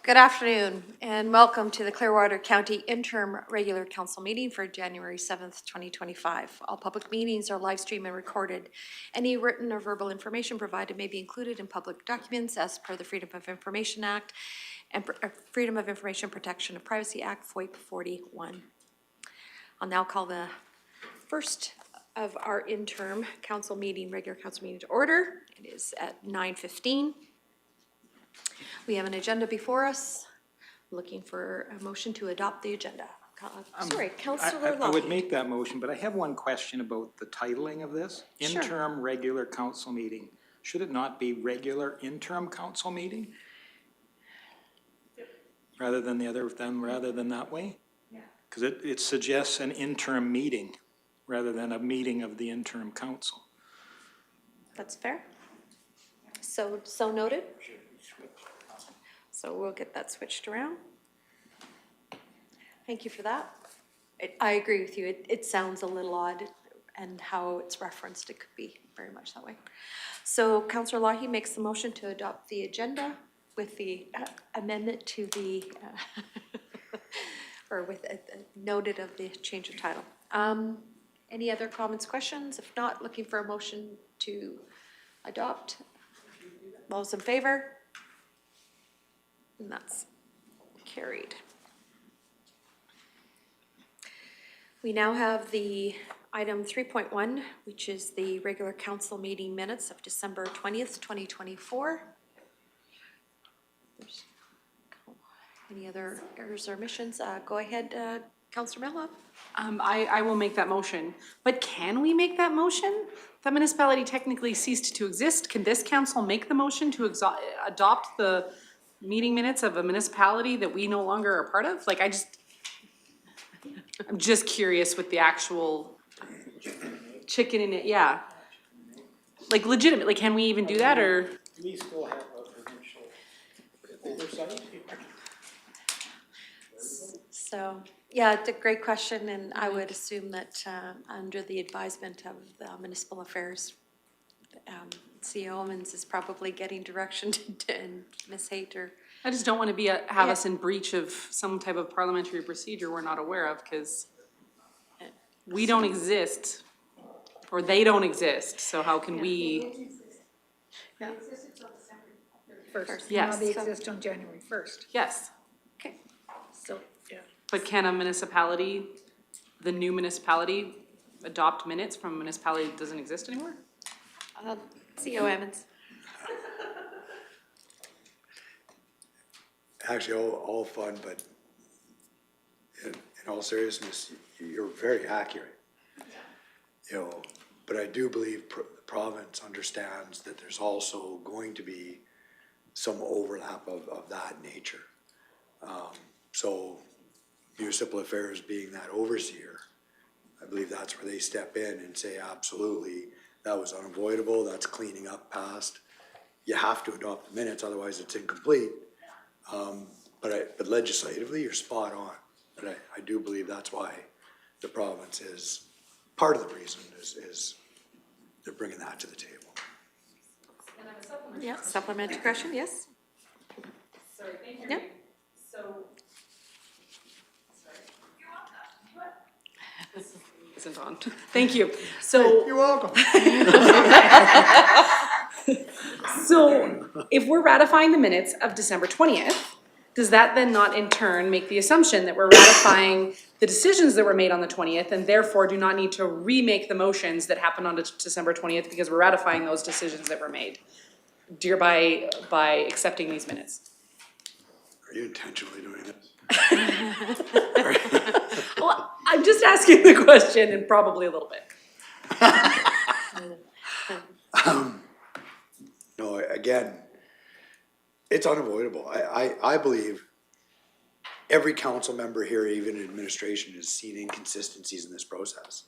Good afternoon and welcome to the Clearwater County Interim Regular Council meeting for January 7th, 2025. All public meetings are live streamed and recorded. Any written or verbal information provided may be included in public documents as per the Freedom of Information Act and Freedom of Information Protection and Privacy Act, FOIP 41. I'll now call the first of our interim council meeting, regular council meeting to order. It is at 9:15. We have an agenda before us. Looking for a motion to adopt the agenda. Sorry, Councillor I would make that motion, but I have one question about the titling of this. Sure. Interim regular council meeting. Should it not be regular interim council meeting? Rather than that way? Yeah. Because it suggests an interim meeting rather than a meeting of the interim council. That's fair. So noted. So we'll get that switched around. Thank you for that. I agree with you. It sounds a little odd, and how it's referenced, it could be very much that way. So Councillor Loughy makes the motion to adopt the agenda with the amendment to the, or with a noted of the change of title. Any other comments, questions? If not, looking for a motion to adopt. All those in favor? And that's carried. We now have the item 3.1, which is the regular council meeting minutes of December 20th, 2024. Any other errors or omissions? Go ahead, Councillor Mellop. I will make that motion. But can we make that motion? The municipality technically ceased to exist. Can this council make the motion to adopt the meeting minutes of a municipality that we no longer are part of? Like, I'm just curious with the actual chicken in it, yeah. Like, legitimately, can we even do that, or? Do we still have a provincial oversight? So, yeah, it's a great question, and I would assume that under the advisement of the Municipal Affairs, CEO Owens is probably getting direction to Ms. Hayter. I just don't want to be have us in breach of some type of parliamentary procedure we're not aware of, because we don't exist, or they don't exist, so how can we? Yeah. First. Yes. Now they exist on January 1st. Yes, Okay. So, yeah. but can a municipality, the new municipality, adopt minutes from a municipality that doesn't exist anymore? CEO Evans. Actually, all fun, but in all seriousness, you're very accurate. You know, but I do believe the province understands that there's also going to be some overlap of that nature. So municipal affairs being that overseer, I believe that's where they step in and say, absolutely, that was unavoidable, that's cleaning up past. You have to adopt the minutes, otherwise it's incomplete. But legislatively, you're spot on. But I do believe that's why the province is, part of the reason is they're bringing that to the table. Yeah, supplementary question, yes? Sorry, thank you. Yeah. So, sorry. This isn't on. Thank you. So. You're welcome. So if we're ratifying the minutes of December 20th, does that then not in turn make the assumption that we're ratifying the decisions that were made on the 20th and therefore do not need to remake the motions that happened on December 20th because we're ratifying those decisions that were made by accepting these minutes? Are you intentionally doing this? Well, I'm just asking the question, and probably a little bit. No, again, it's unavoidable. I believe every council member here, even administration, has seen inconsistencies in this process.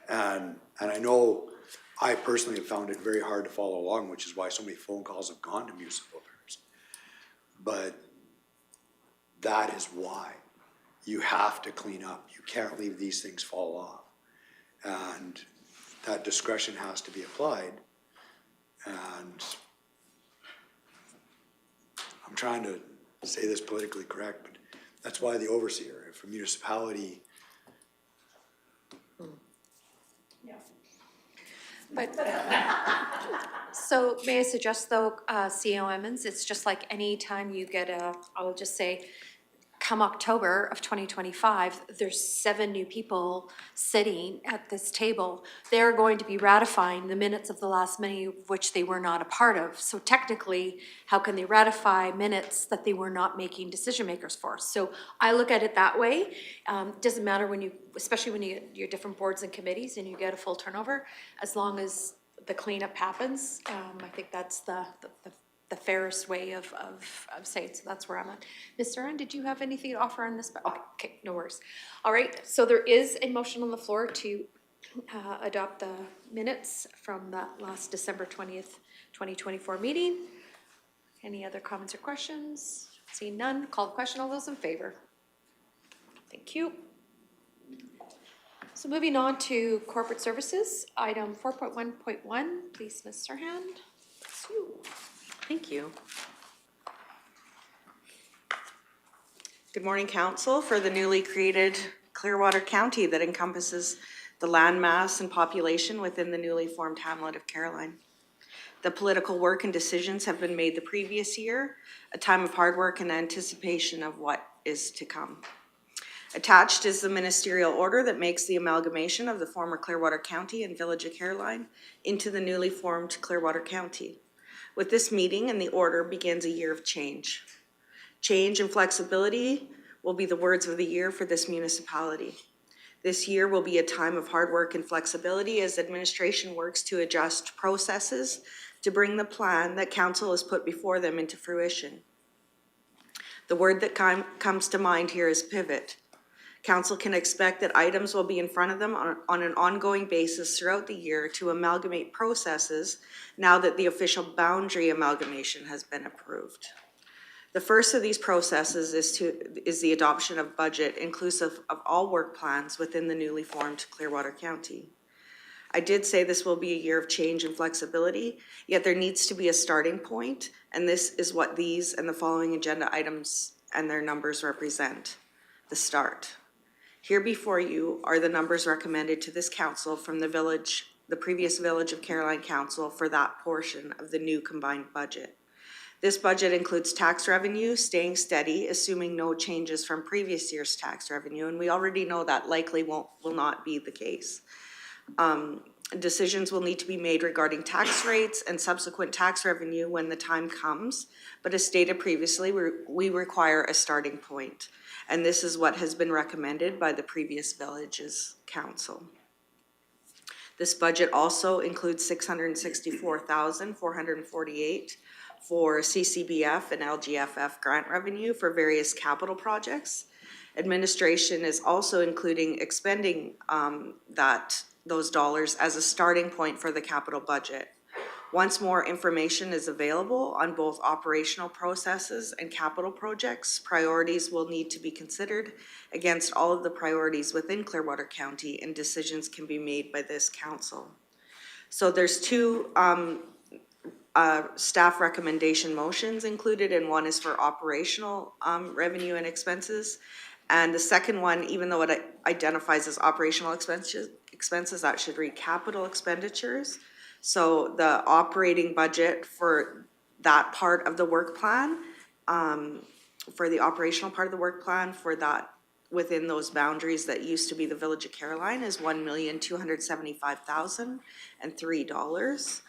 And I know I personally have found it very hard to follow along, which is why so many phone calls have gone to municipal affairs. But that is why you have to clean up. You can't leave these things fall off. And that discretion has to be applied. And I'm trying to say this politically correct, but that's why the overseer, if a municipality, But, so may I suggest though, CO Emmons, it's just like any time you get I'll just say, come October of 2025, there's 7 new people sitting at this table. They're going to be ratifying the minutes of the last meeting of which they were not a part of. So technically, how can they ratify minutes that they were not making decision makers for? So I look at it that way. Doesn't matter when you, especially when you get your different boards and committees and you get a full turnover, as long as the cleanup happens. I think that's the fairest way of saying, so that's where I'm at. Ms. Duran, did you have anything to offer on this? Okay, no worries. All right, so there is a motion on the floor to adopt the minutes from that last December 20th, 2024 meeting. Any other comments or questions? Seeing none, call the question. All those in favor? Thank you. So moving on to corporate services, item 4.1.1, please, Ms. Serhan. That's you. Thank you. Good morning, Council. For the newly created Clearwater County that encompasses the landmass and population within the newly formed Hamlet of Caroline. The political work and decisions have been made the previous year, a time of hard work and anticipation of what is to come. Attached is the ministerial order that makes the amalgamation of the former Clearwater County and Village of Caroline into the newly formed Clearwater County. With this meeting and the order begins a year of change. Change and flexibility will be the words of the year for this municipality. This year will be a time of hard work and flexibility as administration works to adjust processes to bring the plan that council has put before them into fruition. The word that comes to mind here is pivot. Council can expect that items will be in front of them on an ongoing basis throughout the year to amalgamate processes now that the official boundary amalgamation has been approved. The first of these processes is the adoption of budget inclusive of all work plans within the newly formed Clearwater County. I did say this will be a year of change and flexibility, yet there needs to be a starting point, and this is what these and the following agenda items and their numbers represent: the start. Here before you are the numbers recommended to this council from the previous Village of Caroline Council for that portion of the new combined budget. This budget includes tax revenue staying steady, assuming no changes from previous year's tax revenue, and we already know that likely will not be the case. Decisions will need to be made regarding tax rates and subsequent tax revenue when the time comes, but as stated previously, we require a starting point. And this is what has been recommended by the previous Village's council. This budget also includes $664,448 for CCBF and LGFF grant revenue for various capital projects. Administration is also including expending those dollars as a starting point for the capital budget. Once more information is available on both operational processes and capital projects, priorities will need to be considered against all of the priorities within Clearwater County, and decisions can be made by this council. So there's 2 staff recommendation motions included, and one is for operational revenue and expenses. And the second one, even though it identifies as operational expenses, that should read capital expenditures. So the operating budget for that part of the work plan, for the operational part of the work plan for that within those boundaries that used to be the Village of Caroline is $1,275,003.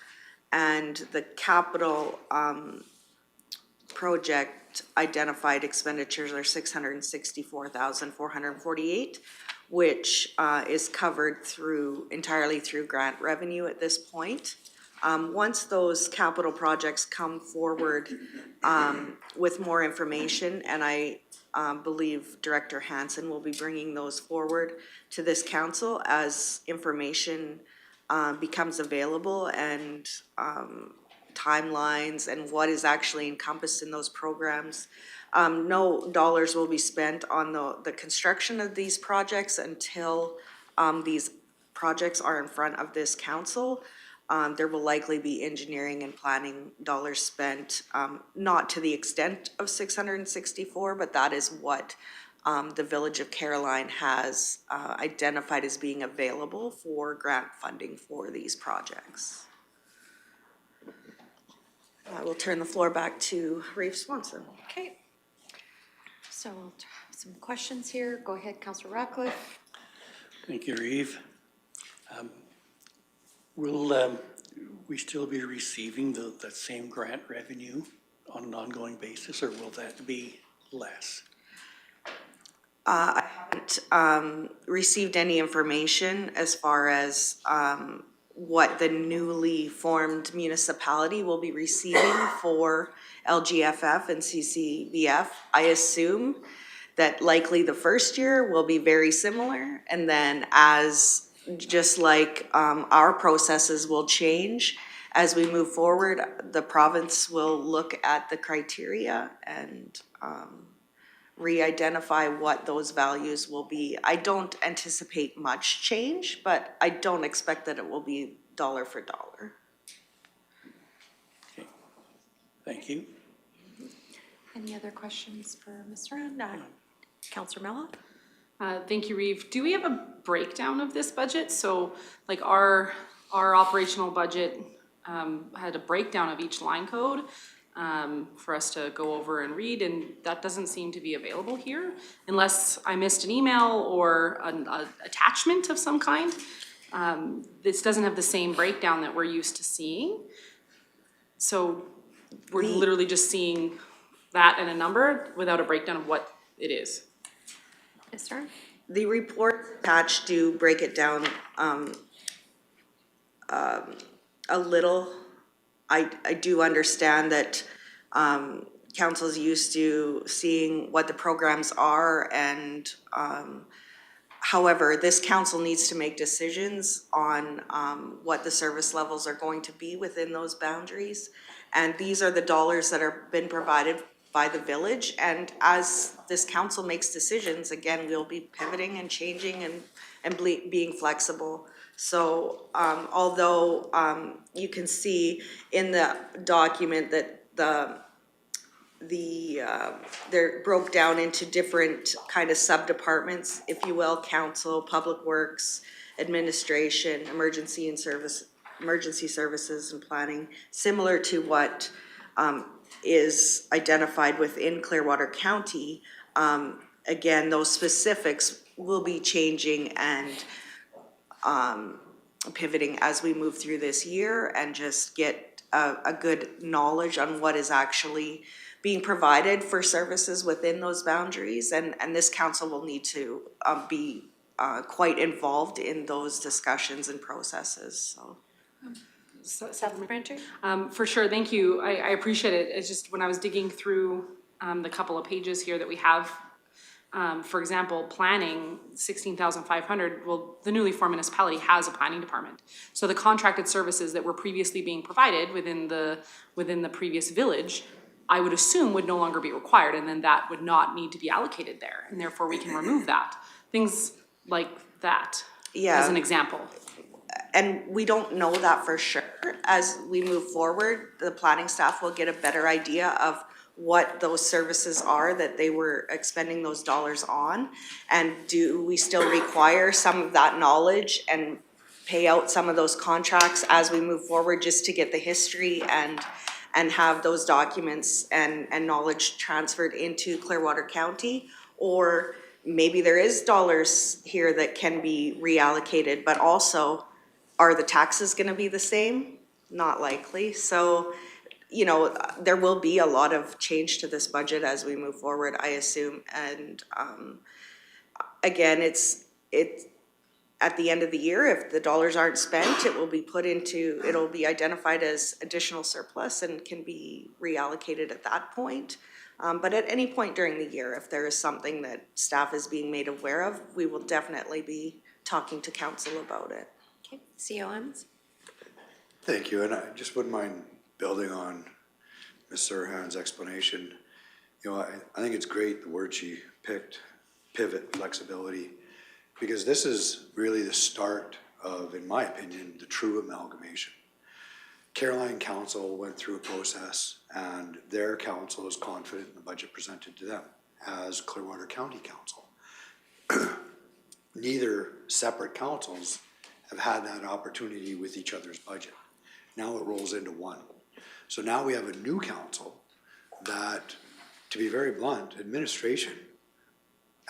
And the capital project identified expenditures are $664,448, which is covered entirely through grant revenue at this point. Once those capital projects come forward with more information, and I believe Director Hansen will be bringing those forward to this council as information becomes available, and timelines and what is actually encompassed in those programs. No dollars will be spent on the construction of these projects until these projects are in front of this council. There will likely be engineering and planning dollars spent, not to the extent of 664, but that is what the Village of Caroline has identified as being available for grant funding for these projects. I will turn the floor back to Rafe Swanson. Okay. So we'll have some questions here. Go ahead, Councillor Ratcliffe. Thank you, Reeve. Will we still be receiving that same grant revenue on an ongoing basis, or will that be less? I haven't received any information as far as what the newly formed municipality will be receiving for LGFF and CCBF. I assume that likely the first year will be very similar, and then as just like our processes will change as we move forward, the province will look at the criteria and re-identify what those values will be. I don't anticipate much change, but I don't expect that it will be dollar for dollar. Okay. Thank you. Any other questions for Ms. Rand? Councillor Mello? Thank you, Reeve. Do we have a breakdown of this budget? So like our operational budget had a breakdown of each line code for us to go over and read, and that doesn't seem to be available here unless I missed an email or an attachment of some kind. This doesn't have the same breakdown that we're used to seeing. So we're literally just seeing that and a number without a breakdown of what it is. Yes, sir. The report attached do break it down a little. I do understand that council's used to seeing what the programs are, and however, this council needs to make decisions on what the service levels are going to be within those boundaries. And these are the dollars that are been provided by the village, and as this council makes decisions, again, we'll be pivoting and changing and being flexible. So although you can see in the document that they're broke down into different kind of sub-departments, if you will: council, public works, administration, emergency services and planning, similar to what is identified within Clearwater County. Again, those specifics will be changing and pivoting as we move through this year and just get a good knowledge on what is actually being provided for services within those boundaries. And this council will need to be quite involved in those discussions and processes, so. Supplementary? For sure, thank you. I appreciate it. It's just when I was digging through the couple of pages here that we have, for example, planning, 16,500, well, the newly formed municipality has a planning department. So the contracted services that were previously being provided within the previous village, I would assume would no longer be required, and then that would not need to be allocated there, and therefore we can remove that. Things like that, as an example. And we don't know that for sure. As we move forward, the planning staff will get a better idea of what those services are that they were expending those dollars on. And do we still require some of that knowledge and pay out some of those contracts as we move forward, just to get the history and have those documents and knowledge transferred into Clearwater County? Or maybe there is dollars here that can be reallocated, but also, are the taxes gonna be the same? Not likely. So, you know, there will be a lot of change to this budget as we move forward, I assume. And again, it's at the end of the year, if the dollars aren't spent, it will be it'll be identified as additional surplus and can be reallocated at that point. But at any point during the year, if there is something that staff is being made aware of, we will definitely be talking to council about it. Okay, COMs? Thank you, and I just wouldn't mind building on Ms. Serhan's explanation. You know, I think it's great the word she picked, pivot, flexibility, because this is really the start of, in my opinion, the true amalgamation. Caroline Council went through a process and their council is confident in the budget presented to them as Clearwater County Council. Neither separate councils have had that opportunity with each other's budget. Now it rolls into one. So now we have a new council that, to be very blunt, administration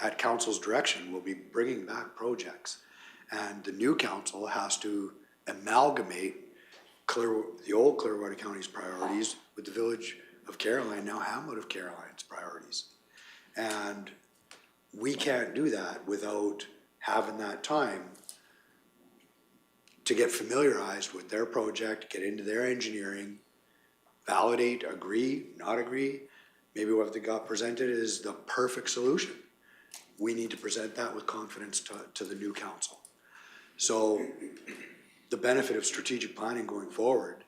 at council's direction will be bringing back projects. And the new council has to amalgamate the old Clearwater County's priorities with the Village of Caroline, now Hamlet of Caroline's priorities. And we can't do that without having that time to get familiarized with their project, get into their engineering, validate, agree, not agree. Maybe what they got presented is the perfect solution. We need to present that with confidence to the new council. So the benefit of strategic planning going forward,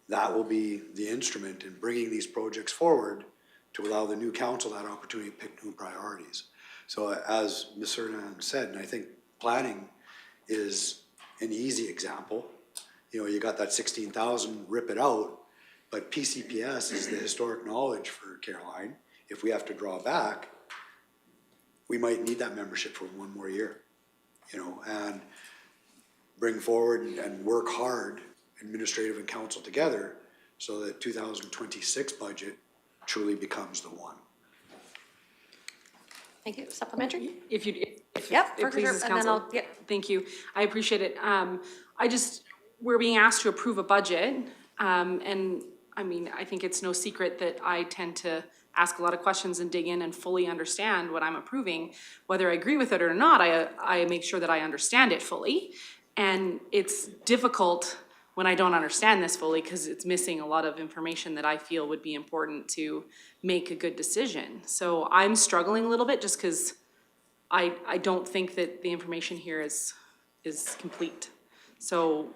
that will be the instrument in bringing these projects forward to allow the new council that opportunity to pick new priorities. So as Ms. Hernan said, and I think planning is an easy example. You know, you got that 16,000, rip it out, but PCPS is the historic knowledge for Caroline. If we have to draw back, we might need that membership for one more year, you know, and bring forward and work hard, administrative and council together, so that 2026 budget truly becomes the one. Thank you. Supplementary? If Yep, it for sure, pleases and then council. I'll, yeah. Thank you. I appreciate it. We're being asked to approve a budget. And I mean, I think it's no secret that I tend to ask a lot of questions and dig in and fully understand what I'm approving. Whether I agree with it or not, I make sure that I understand it fully. And it's difficult when I don't understand this fully because it's missing a lot of information that I feel would be important to make a good decision. So I'm struggling a little bit just because I don't think that the information here is complete. So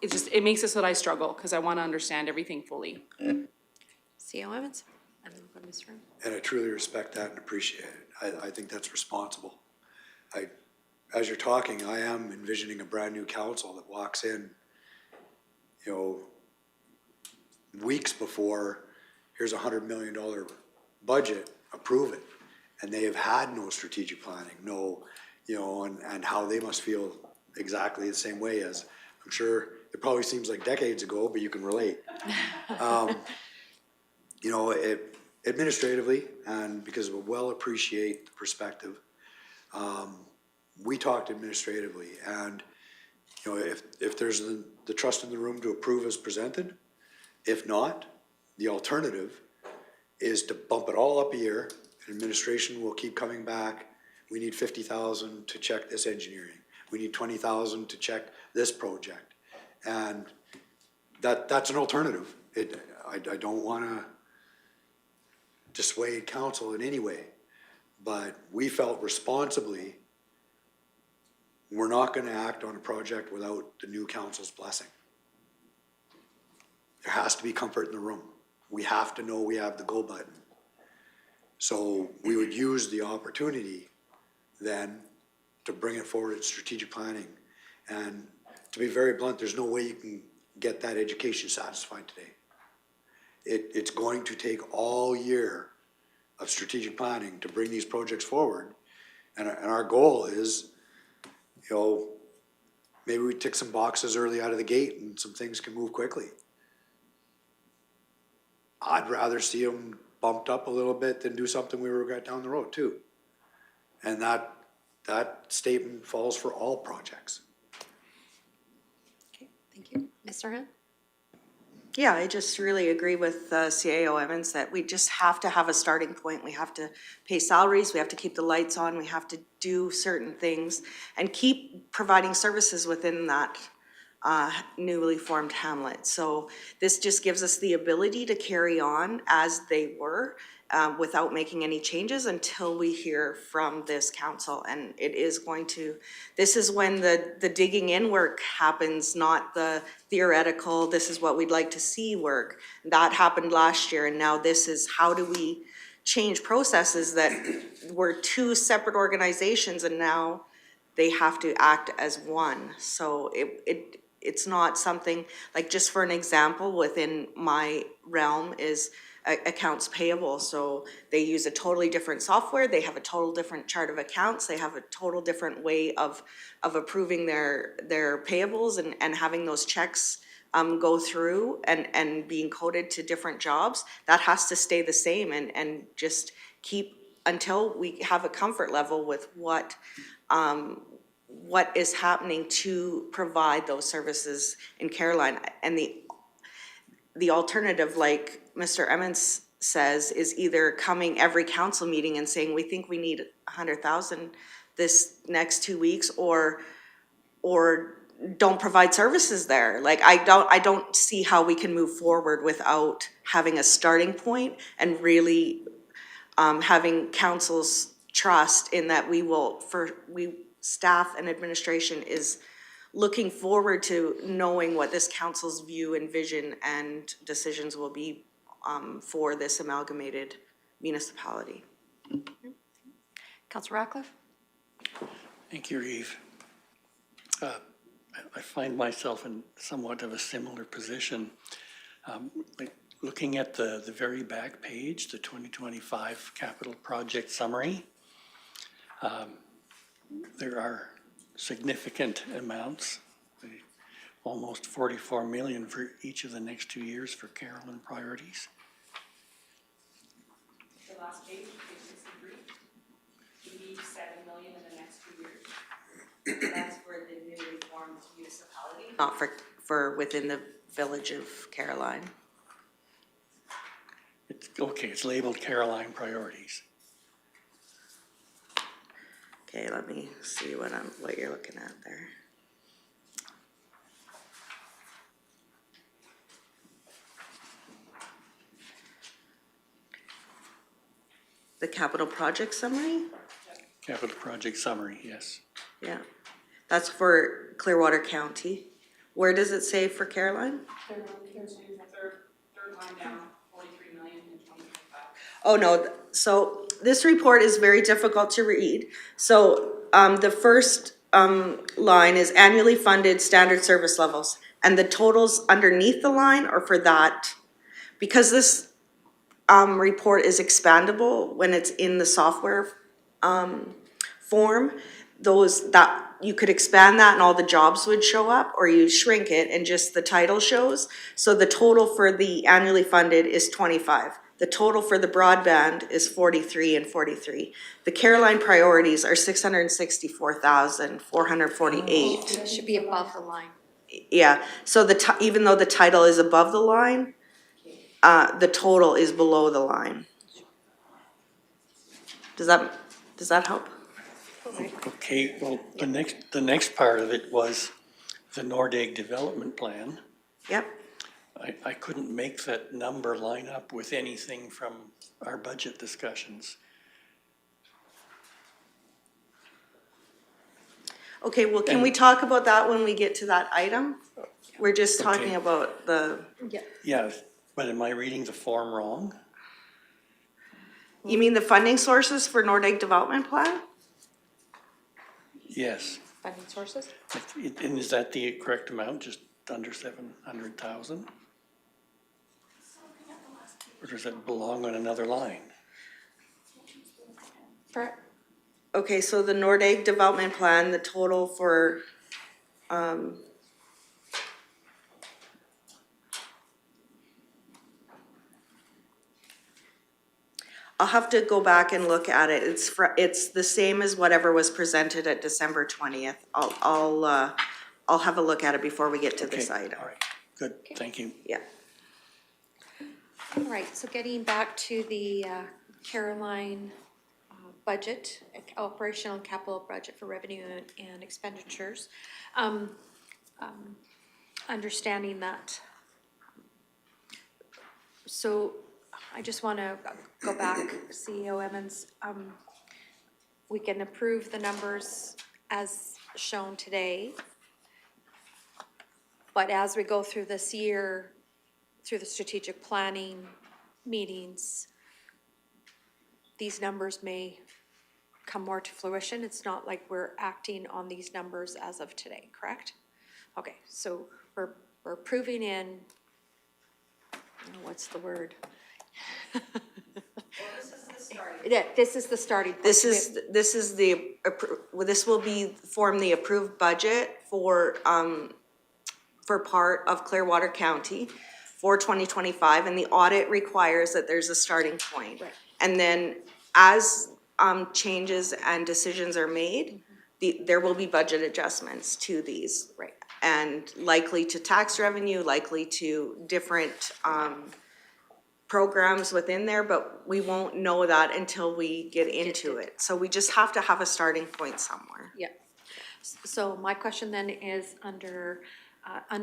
it makes it so that I struggle because I want to understand everything fully. CO Evans, and then we'll go to Ms. Room. And I truly respect that and appreciate it. I think that's responsible. As you're talking, I am envisioning a brand new council that walks in, you know, weeks before, here's $100 million budget, approve it. And they have had no strategic planning, no, you know, and how they must feel exactly the same way as, I'm sure it probably seems like decades ago, but you can relate. You know, administratively, and because we well appreciate the perspective, we talked administratively, and you know, if there's the trust in the room to approve as presented, if not, the alternative is to bump it all up a year, and administration will keep coming back. We need 50,000 to check this engineering. We need 20,000 to check this project, and that's an alternative. I don't want to dissuade council in any way, but we felt responsibly we're not going to act on a project without the new council's blessing. There has to be comfort in the room. We have to know we have the go button. So we would use the opportunity then to bring it forward in strategic planning. And to be very blunt, there's no way you can get that education satisfied today. It's going to take all year of strategic planning to bring these projects forward. And our goal is, you know, maybe we tick some boxes early out of the gate and some things can move quickly. I'd rather see them bumped up a little bit than do something we were got down the road too. And that statement falls for all projects. Okay, thank you. Ms. Serhan? Yeah, I just really agree with CAO Evans that we just have to have a starting point. We have to pay salaries, we have to keep the lights on, we have to do certain things and keep providing services within that newly formed hamlet. So this just gives us the ability to carry on as they were without making any changes until we hear from this council. And it is going to, this is when the digging in work happens, not the theoretical, this is what we'd like to see work. That happened last year, and now this is how do we change processes that were two separate organizations and now they have to act as one. So it's not something, like just for an example, within my realm is accounts payable. So they use a totally different software, they have a total different chart of accounts, they have a total different way of approving their payables and having those checks go through and being coded to different jobs. That has to stay the same and just keep until we have a comfort level with what is happening to provide those services in Caroline. And the alternative, like Mr. Emmons says, is either coming every council meeting and saying, we think we need 100,000 this next 2 weeks, or don't provide services there. Like, I don't see how we can move forward without having a starting point and really having council's trust in that staff and administration is looking forward to knowing what this council's view and vision and decisions will be for this amalgamated municipality. Councillor Ratcliffe? Thank you, Eve. I find myself in somewhat of a similar position. Like looking at the very back page, the 2025 capital project summary, there are significant amounts, almost 44 million for each of the next 2 years for Carolyn priorities. The last page, page 63, 87 million in the next 2 years. That's for the newly formed municipality. Not for within the village of Caroline. It's okay, it's labeled Caroline priorities. Okay, let me see what you're looking at there. The capital project summary? Capital project summary, yes. Yeah, that's for Clearwater County. Where does it say for Caroline? Third line down, 43 million in 2025. Oh, no, so this report is very difficult to read. So the first line is annually funded standard service levels, and the totals underneath the line are for that. Because this report is expandable when it's in the software form, that you could expand that and all the jobs would show up, or you shrink it and just the title shows. So the total for the annually funded is 25. The total for the broadband is 43 and 43. The Caroline priorities are 664,448. It should be above the line. Yeah, so even though the title is above the line, the total is below the line. Does that help? Okay, well, the next part of it was the Nordegg development plan. Yep. I couldn't make that number line up with anything from our budget discussions. Okay, well, can we talk about that when we get to that item? We're just talking Okay. about the, Yeah, but am I reading the form wrong? you mean the funding sources for Nordegg development plan? Yes. Funding sources? And is that the correct amount, just under 700,000? Or does that belong on another line? Okay, so the Nordegg development plan, the total for, I'll have to go back and look at it. It's the same as whatever was presented at December 20th. I'll have a look at it before we get to this Okay, item. all right, good, thank you. Yeah. All right, so getting back to the Caroline budget, operational and capital budget for revenue and expenditures. Understanding that. So I just want to go back, CEO Emmons. We can approve the numbers as shown today. But as we go through this year, through the strategic planning meetings, these numbers may come more to fruition. It's not like we're acting on these numbers as of today, correct? Okay, so we're approving in, what's the word? Yeah, this is the starting point. This is the, this will form the approved budget for part of Clearwater County for 2025, and the audit requires that there's a starting point. Right. And then as changes and decisions are made, there will be budget adjustments to these. Right. And likely to tax revenue, likely to different programs within there, but we won't know that until we get into it. So we just have to have a starting point somewhere. Yeah. So my question then is under the, I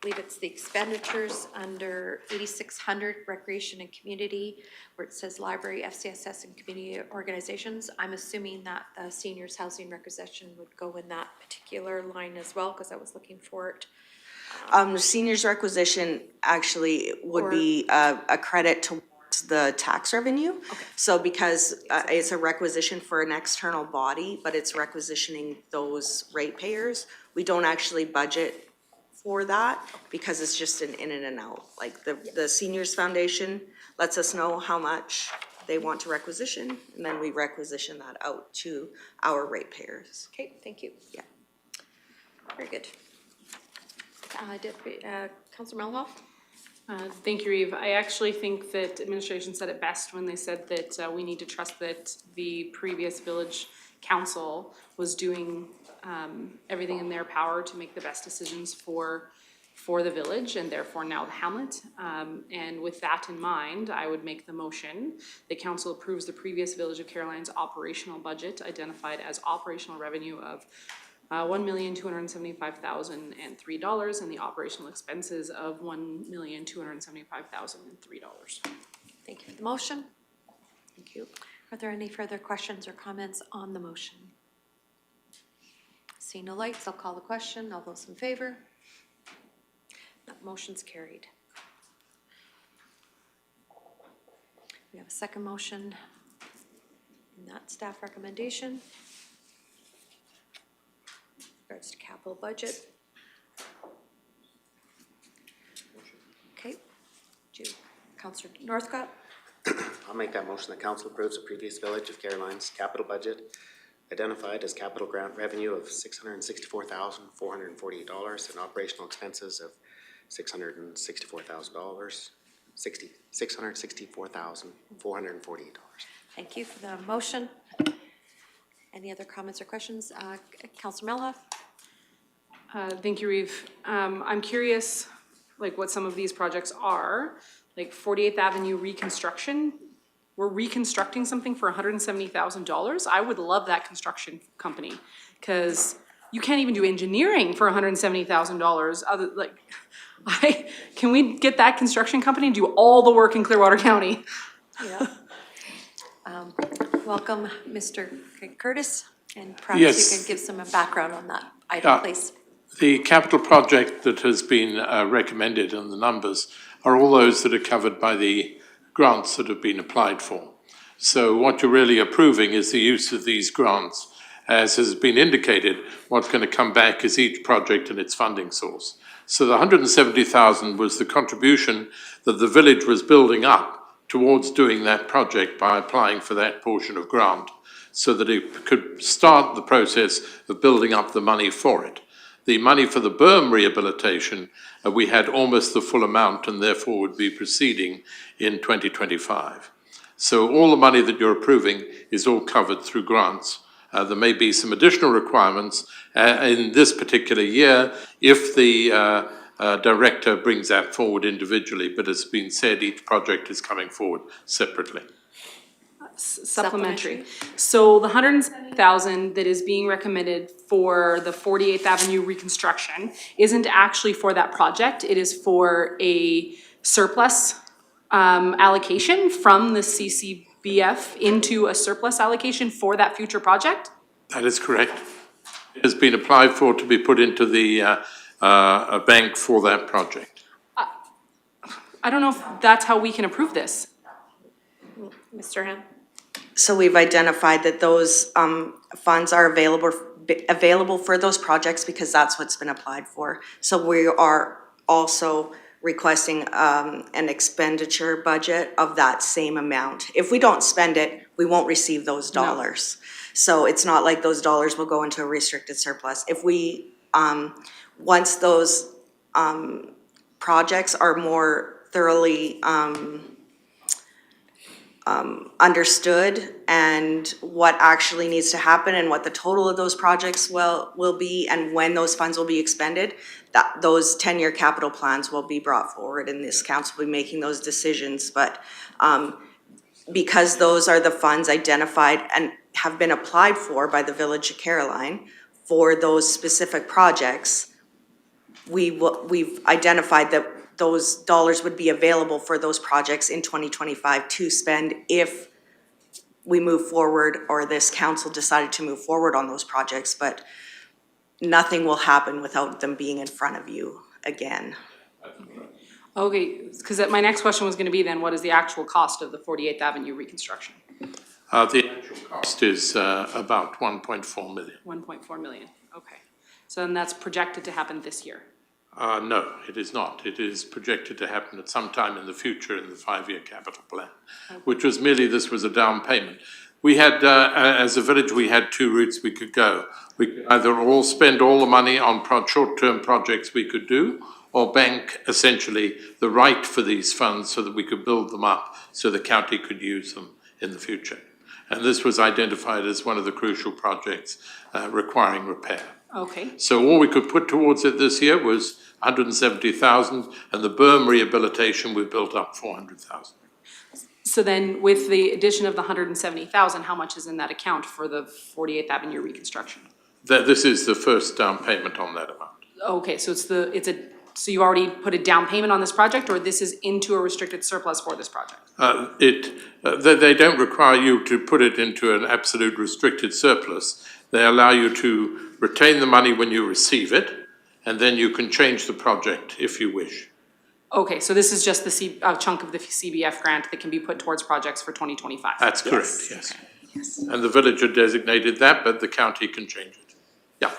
believe it's the expenditures, under 8600 recreation and community, where it says library, FCSS, and community organizations. I'm assuming that the seniors housing requisition would go in that particular line as well, because I was looking for it. Seniors requisition actually would be a credit towards the tax revenue. Okay. So because it's a requisition for an external body, but it's requisitioning those ratepayers, we don't actually budget for that because it's just an in and an out. Like the Seniors Foundation lets us know how much they want to requisition, and then we requisition that out to our ratepayers. Okay, thank you. Yeah. Very good. Councilor Melhoff? Thank you, Eve. I actually think that administration said it best when they said that we need to trust that the previous village council was doing everything in their power to make the best decisions for the village and therefore now the hamlet. And with that in mind, I would make the motion. The council approves the previous Village of Caroline's operational budget identified as operational revenue of $1,275,003 and the operational expenses of $1,275,003. Thank you for the motion. Thank you. Are there any further questions or comments on the motion? See no lights, I'll call the question. All those in favor? That motion's carried. We have a second motion in that staff recommendation. Regards to capital budget. Okay, Councillor Northcott. I'll make that motion. The council approves the previous Village of Caroline's capital budget identified as capital grant revenue of $664,448 and operational expenses of $664,448. Thank you for the motion. Any other comments or questions? Councillor Melhoff? Thank you, Reeve. I'm curious, like, what some of these projects are, like 48th Avenue reconstruction. We're reconstructing something for $170,000. I would love that construction company, because you can't even do engineering for $170,000. Can we get that construction company to do all the work in Clearwater County? Yeah. Welcome, Mr. Curtis, and perhaps you Yes. can give some background on that item, please. The capital project that has been recommended and the numbers are all those that are covered by the grants that have been applied for. So what you're really approving is the use of these grants. As has been indicated, what's going to come back is each project and its funding source. So the 170,000 was the contribution that the village was building up towards doing that project by applying for that portion of grant, so that it could start the process of building up the money for it. The money for the berm rehabilitation, we had almost the full amount and therefore would be proceeding in 2025. So all the money that you're approving is all covered through grants. There may be some additional requirements in this particular year if the director brings that forward individually, but as has been said, each project is coming forward separately. Supplementary. So the 170,000 that is being recommended for the 48th Avenue reconstruction isn't actually for that project. It is for a surplus allocation from the CCBF into a surplus allocation for that future project? That is correct. It has been applied for to be put into the a bank for that project. I don't know if that's how we can approve this. Mr. Ham? So we've identified that those funds are available available for those projects because that's what's been applied for. So we are also requesting an expenditure budget of that same amount. If we don't spend it, we won't receive those dollars. So it's not like those dollars will go into a restricted surplus. If we, once those projects are more thoroughly understood and what actually needs to happen and what the total of those projects will be and when those funds will be expended, that those 10-year capital plans will be brought forward and this council will be making those decisions. But because those are the funds identified and have been applied for by the Village of Caroline for those specific projects, we've identified that those dollars would be available for those projects in 2025 to spend if we move forward or this council decided to move forward on those projects, but nothing will happen without them being in front of you again. Okay, because my next question was gonna be then, what is the actual cost of the 48th Avenue reconstruction? The actual cost is about 1.4 million. 1.4 million, okay. So then that's projected to happen this year? No, it is not. It is projected to happen at some time in the future in the 5-year capital plan, which was merely, this was a down payment. We had, as a village, we had two routes we could go. We could either all spend all the money on short-term projects we could do, or bank essentially the right for these funds so that we could build them up so the county could use them in the future. And this was identified as one of the crucial projects requiring repair. Okay, So all we could put towards it this year was 170,000, and the berm rehabilitation, we built up 400,000. so then with the addition of the 170,000, how much is in that account for the 48th Avenue reconstruction? This is the first down payment on that amount. Okay, so so you already put a down payment on this project, or this is into a restricted surplus for this project? They don't require you to put it into an absolute restricted surplus. They allow you to retain the money when you receive it, and then you can change the project if you wish. Okay, so this is just the chunk of the CBF grant that can be put towards projects for 2025? That's correct, yes. And the village had designated that, but the county can change it. Yeah.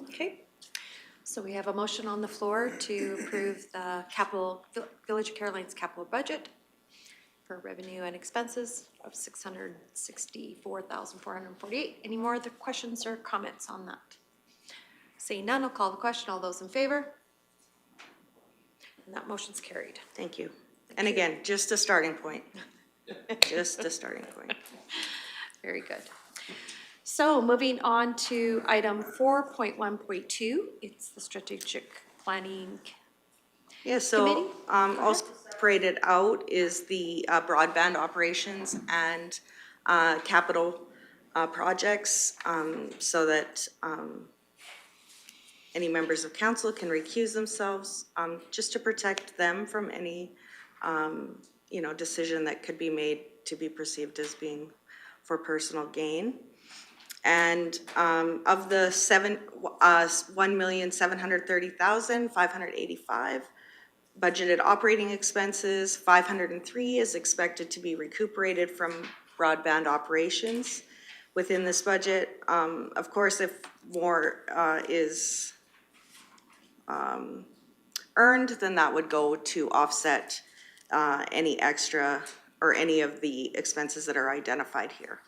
Okay. So we have a motion on the floor to approve the Village of Caroline's capital budget for revenue and expenses of $664,448. Any more other questions or comments on that? Seeing none, I'll call the question. All those in favor? And that motion's carried. Thank you. And again, just a starting point. Just a starting point. Very good. So moving on to item 4.1.2, it's the strategic planning. Yeah, so Committee? also separated out is the broadband operations and capital projects so that any members of council can recuse themselves just to protect them from any decision that could be made to be perceived as being for personal gain. And of the $1,730,585 budgeted operating expenses, 503 is expected to be recuperated from broadband operations within this budget. Of course, if more is earned, then that would go to offset any extra or any of the expenses that are identified here.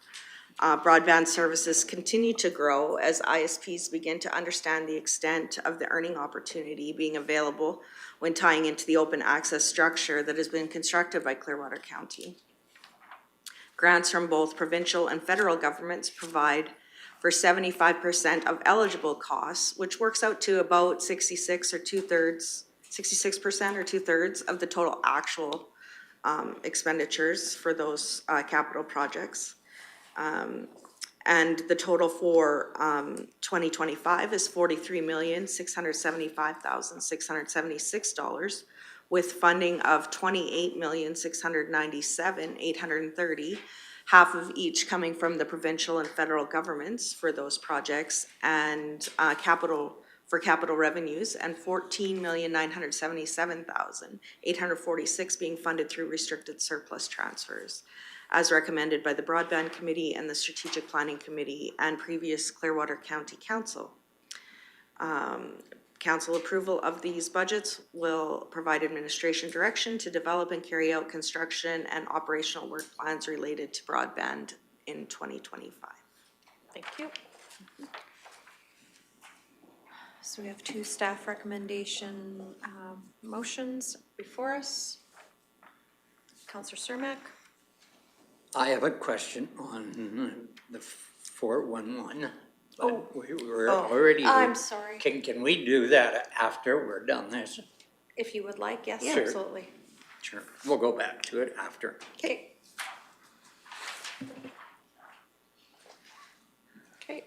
Broadband services continue to grow as ISPs begin to understand the extent of the earning opportunity being available when tying into the open access structure that has been constructed by Clearwater County. Grants from both provincial and federal governments provide for 75% of eligible costs, which works out to about 66% or two-thirds of the total actual expenditures for those capital projects. And the total for 2025 is $43,675,676, with funding of $28,697,830, half of each coming from the provincial and federal governments for those projects, and capital revenues, and $14,977,846 being funded through restricted surplus transfers. as recommended by the Broadband Committee and the Strategic Planning Committee and previous Clearwater County Council. Council approval of these budgets will provide administration direction to develop and carry out construction and operational work plans related to broadband in 2025. Thank you. So we have two staff recommendation motions before us. Counselor Cermak. I have a question on the 411. Oh. We're already. I'm sorry. Can we do that after we're done this? If you would like, yes, Sure. absolutely. Sure. We'll go back to it after. Okay. Okay.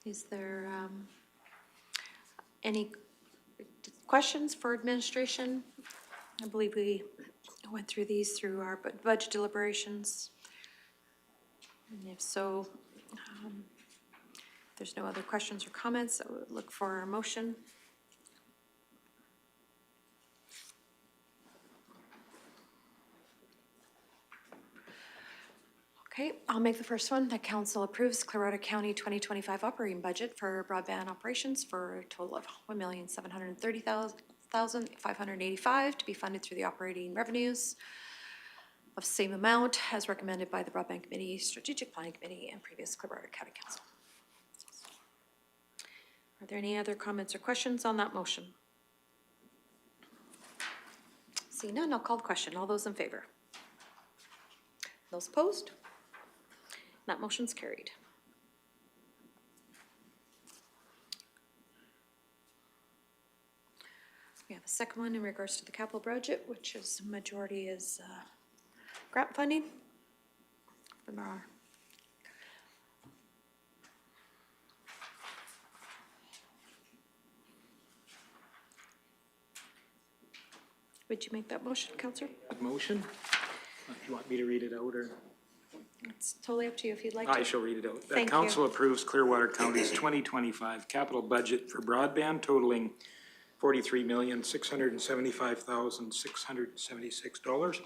Is there any questions for administration? I believe we went through these through our budget deliberations. And if so, if there's no other questions or comments, I would look for a motion. Okay, I'll make the first one. The council approves Clearwater County 2025 operating budget for broadband operations for a total of $1,730,585 to be funded through the operating revenues of same amount as recommended by the Broadband Committee, Strategic Planning Committee, and previous Clearwater County Council. Are there any other comments or questions on that motion? See none, I'll call the question. All those in favor? Those opposed? That motion's carried. We have a second one in regards to the capital budget, which is majority is grant funding from our Would you make that motion, Councillor? Motion? Do you want me to read it out, or? It's totally up to you if you'd like to. I shall read it out. Thank The council approves Clearwater County's 2025 capital budget for broadband totaling $43,675,676,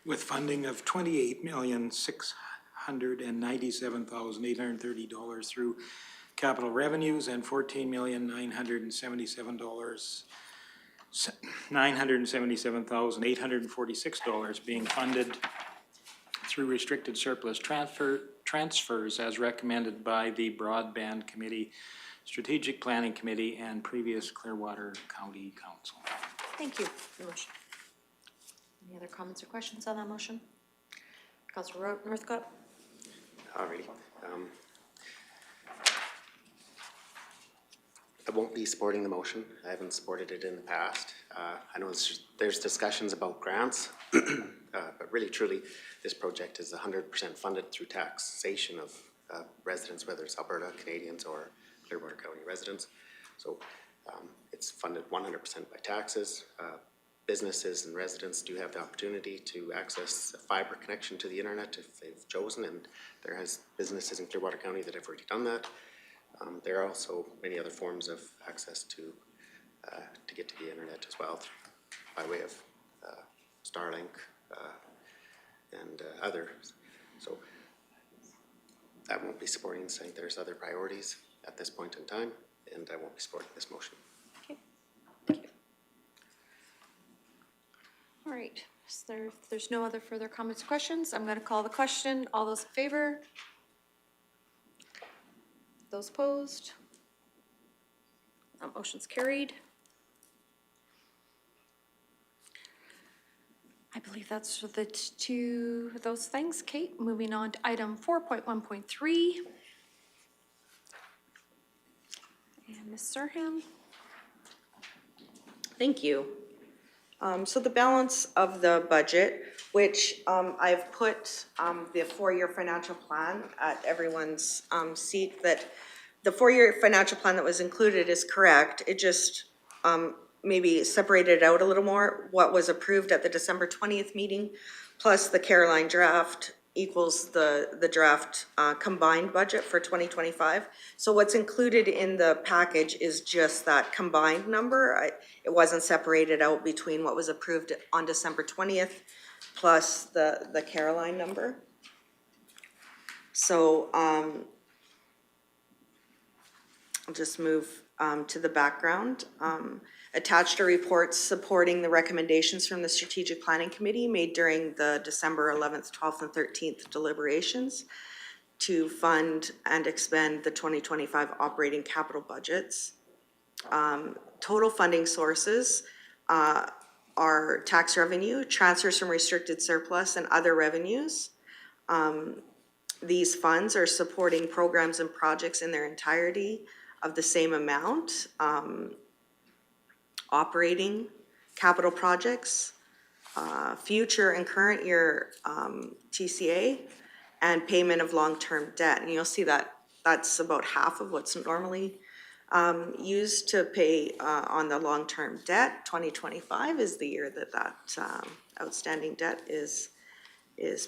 with funding of $28,697,830 through capital revenues and $14,977,846 being funded through restricted surplus transfers as recommended by the Broadband Committee, Strategic Planning Committee, and previous Clearwater County Council. Thank you for the motion. Any other comments or questions on that motion? Councillor Northcott? Alrighty. I won't be supporting the motion. I haven't supported it in the past. I know there's discussions about grants, but really truly, this project is 100% funded through taxation of residents, whether it's Alberta, Canadians, or Clearwater County residents. So it's funded 100% by taxes. Businesses and residents do have the opportunity to access a fiber connection to the internet if they've chosen, and there has businesses in Clearwater County that have already done that. There are also many other forms of access to get to the internet as well, by way of Starlink and others. So I won't be supporting, saying there's other priorities at this point in time, and I won't be supporting this motion. Okay, thank you. All right, so if there's no other further comments or questions, I'm going to call the question. All those in favor? Those opposed? That motion's carried. I believe that's for the two of those things. Kate, moving on to item 4.1.3. And Ms. Surham. Thank you. So the balance of the budget, which I've put the four-year financial plan at everyone's seat, that the four-year financial plan that was included is correct. It just maybe separated out a little more. What was approved at the December 20th meeting plus the Caroline draft equals the draft combined budget for 2025. So what's included in the package is just that combined number. It wasn't separated out between what was approved on December 20th plus the Caroline number. So I'll just move to the background. Attached are reports supporting the recommendations from the Strategic Planning Committee made during the December 11th, 12th, and 13th deliberations to fund and expend the 2025 operating capital budgets. Total funding sources are tax revenue, transfers from restricted surplus, and other revenues. These funds are supporting programs and projects in their entirety of the same amount. Operating capital projects, future and current year TCA, and payment of long-term debt. And you'll see that that's about half of what's normally used to pay on the long-term debt. 2025 is the year that outstanding debt is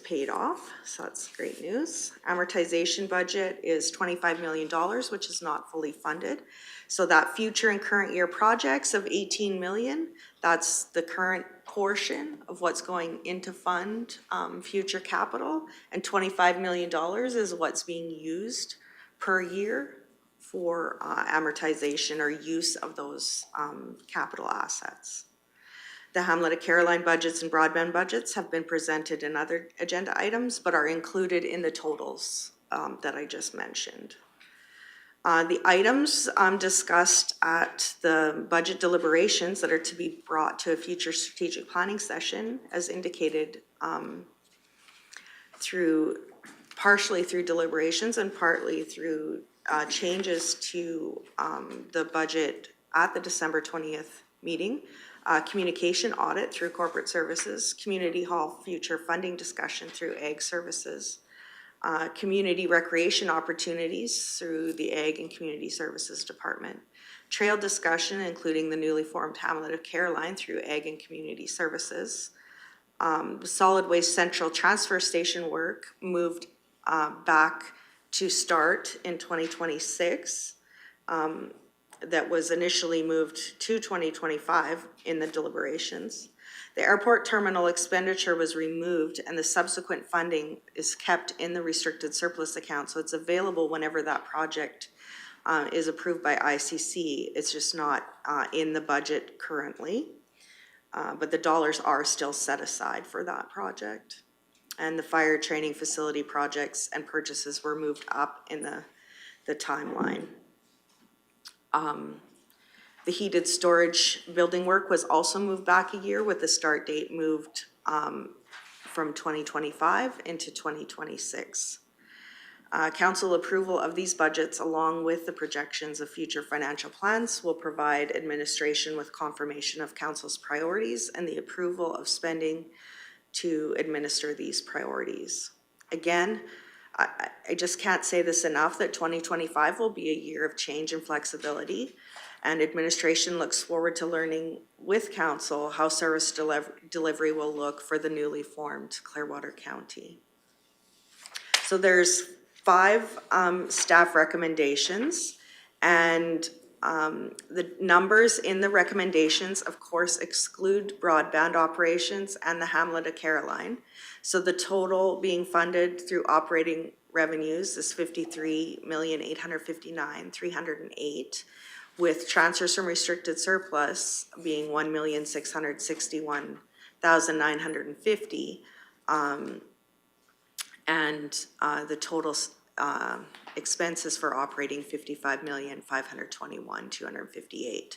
paid off, so that's great news. Amortization budget is $25 million, which is not fully funded. So that future and current year projects of 18 million, that's the current portion of what's going into fund future capital, and $25 million is what's being used per year for amortization or use of those capital assets. The Hamlet and Caroline budgets and broadband budgets have been presented in other agenda items, but are included in the totals that I just mentioned. The items discussed at the budget deliberations that are to be brought to a future strategic planning session, as indicated partially through deliberations and partly through changes to the budget at the December 20th meeting. Communication audit through corporate services, community hall future funding discussion through ag services, community recreation opportunities through the ag and community services department, trail discussion including the newly formed Hamlet of Caroline through ag and community services, solid waste central transfer station work moved back to start in 2026. That was initially moved to 2025 in the deliberations. The airport terminal expenditure was removed and the subsequent funding is kept in the restricted surplus account, so it's available whenever that project is approved by ICC. It's just not in the budget currently, but the dollars are still set aside for that project. And the fire training facility projects and purchases were moved up in the timeline. The heated storage building work was also moved back a year with the start date moved from 2025 into 2026. Council approval of these budgets along with the projections of future financial plans will provide administration with confirmation of council's priorities and the approval of spending to administer these priorities. Again, I just can't say this enough that 2025 will be a year of change and flexibility, and administration looks forward to learning with council how service delivery will look for the newly formed Clearwater County. So there's 5 staff recommendations, and the numbers in the recommendations, of course, exclude broadband operations and the Hamlet of Caroline. So the total being funded through operating revenues is $53,859,308, with transfers from restricted surplus being $1,661,950, and the total expenses for operating $55,521,258,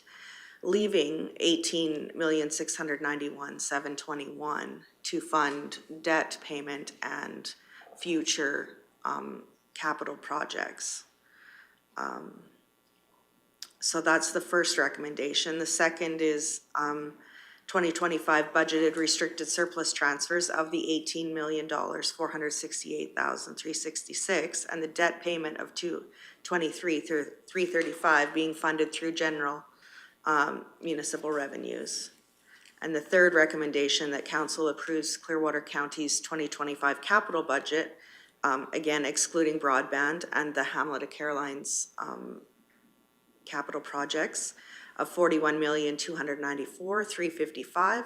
leaving $18,691,721 to fund debt payment and future capital projects. So that's the first recommendation. The second is 2025 budgeted restricted surplus transfers of the $18,468,366 and the debt payment of $223,335 being funded through general municipal revenues. And the third recommendation, that council approves Clearwater County's 2025 capital budget, again excluding broadband and the Hamlet of Caroline's capital projects of $41,294,355,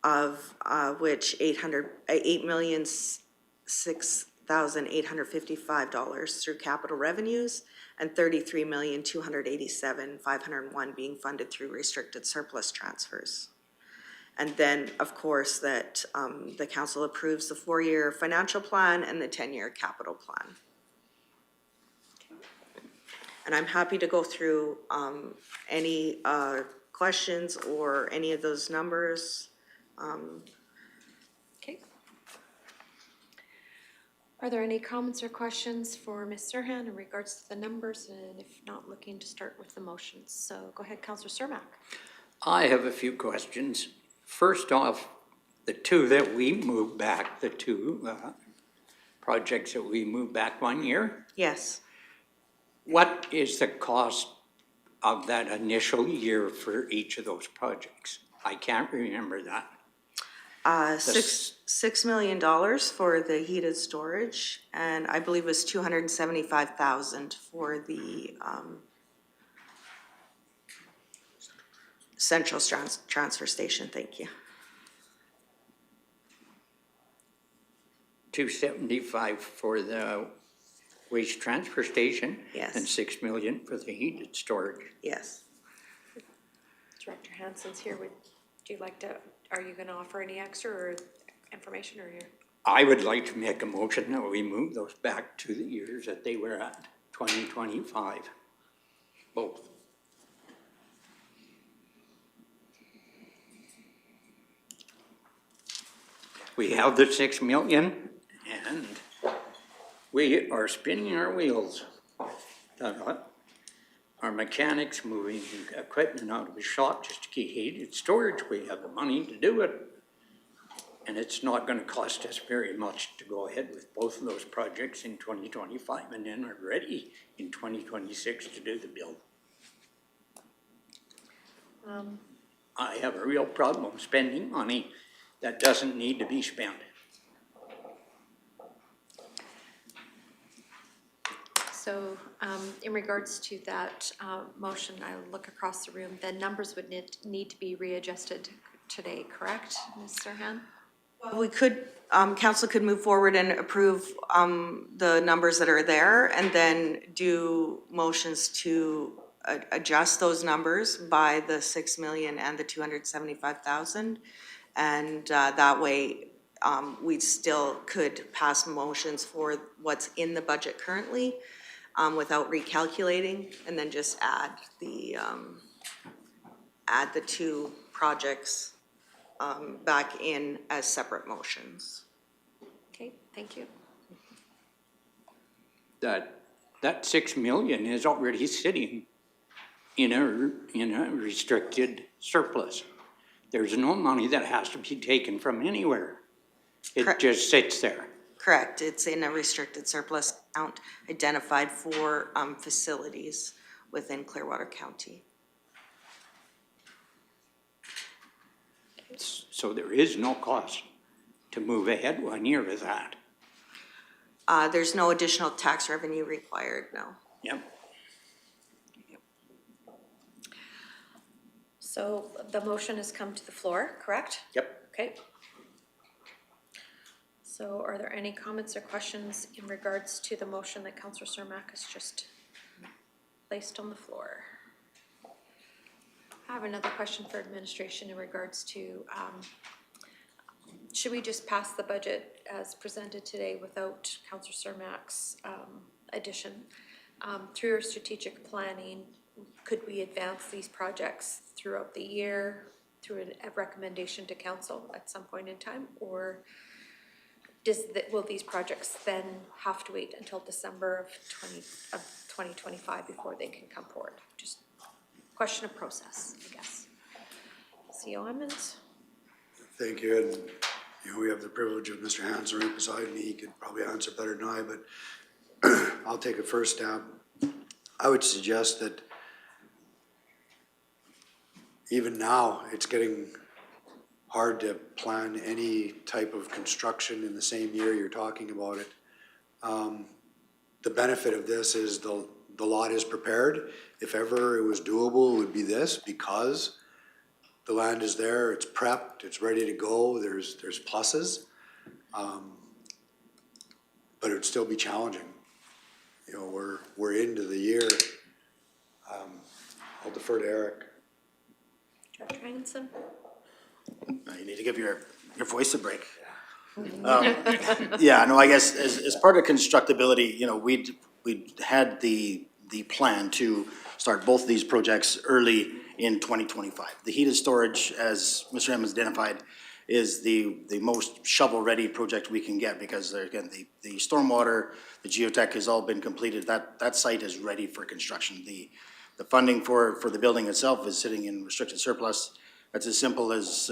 of which $8,006,855 through capital revenues, and $33,287,501 being funded through restricted surplus transfers. And then, of course, that the council approves the 4-year financial plan and the 10-year capital plan. And I'm happy to go through any questions or any of those numbers. Okay. Are there any comments or questions for Ms. Serhan in regards to the numbers? And if not, looking to start with the motions. So go ahead, Councillor Cermak. I have a few questions. First off, the two that we moved back, the two projects that we moved back 1 year, Yes. what is the cost of that initial year for each of those projects? I can't remember that. $6 million for the heated storage, and I believe it was $275,000 for the central transfer station. Thank you. 275 for the waste transfer station. Yes. And 6 million for the heated storage. Yes. Director Hansen's here. Do you like to, are you going to offer any extra or information or you're? I would like to make a motion that we move those back to the years that they were at, 2025, both. We have the 6 million and we are spinning our wheels. Our mechanics moving equipment out of the shop just to keep heated storage. We have the money to do it. And it's not gonna cost us very much to go ahead with both of those projects in 2025 and then we're ready in 2026 to do the build. I have a real problem spending money that doesn't need to be spent. So in regards to that motion, I look across the room, the numbers would need to be readjusted today, correct, Ms. Serhan? We could, council could move forward and approve the numbers that are there and then do motions to adjust those numbers by the 6 million and the 275,000. And that way, we still could pass motions for what's in the budget currently without recalculating, and then just add the two projects back in as separate motions. Okay, thank you. That 6 million is already sitting in a restricted surplus. There's no money that has to be taken from anywhere. It Correct. just sits there. Correct, it's in a restricted surplus account identified for facilities within Clearwater County. So there is no cost to move ahead 1 year with that. There's no additional tax revenue required, no. Yep. So the motion has come to the floor, correct? Yep. Okay. So are there any comments or questions in regards to the motion that Councillor Cermak has just placed on the floor? I have another question for administration in regards to, should we just pass the budget as presented today without Councillor Cermak's addition? Through our strategic planning, could we advance these projects throughout the year through a recommendation to council at some point in time? Or will these projects then have to wait until December of 2025 before they can come forward? Just question of process, I guess. CEO Emmons? Thank you, and we have the privilege of Mr. Hansen right beside me. He could probably answer better than I, but I'll take a first stab. I would suggest that even now, it's getting hard to plan any type of construction in the same year you're talking about it. The benefit of this is the lot is prepared. If ever it was doable, it would be this, because the land is there, it's prepped, it's ready to go, there's pluses. But it would still be challenging. You know, we're into the year. I'll defer to Eric. Director Hanson? You need to give your voice a break. Yeah, no, I guess as part of constructability, you know, we'd had the plan to start both of these projects early in 2025. The heated storage, as Mr. Emmons identified, is the most shovel-ready project we can get, because there, again, the stormwater, the geotech has all been completed. That site is ready for construction. The funding for the building itself is sitting in restricted surplus. That's as simple as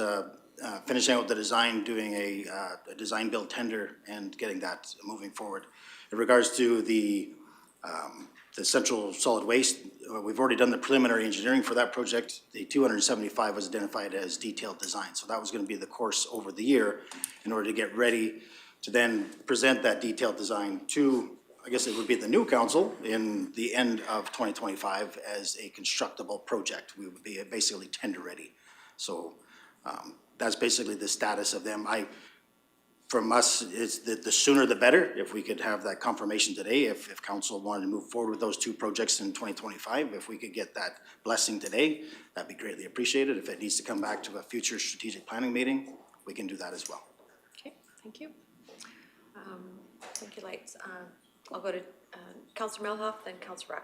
finishing out the design, doing a design build tender, and getting that moving forward. In regards to the central solid waste, we've already done the preliminary engineering for that project. The 275 was identified as detailed design, so that was going to be the course over the year in order to get ready to then present that detailed design to, I guess it would be the new council in the end of 2025 as a constructible project. We would be basically tender ready. So that's basically the status of them. From us, is the sooner the better. If we could have that confirmation today, if council wanted to move forward with those two projects in 2025, if we could get that blessing today, that'd be greatly appreciated. If it needs to come back to a future strategic planning meeting, we can do that as well. Okay, thank you. Thank you, Lights. I'll go to Councillor Melhoff, then Councillor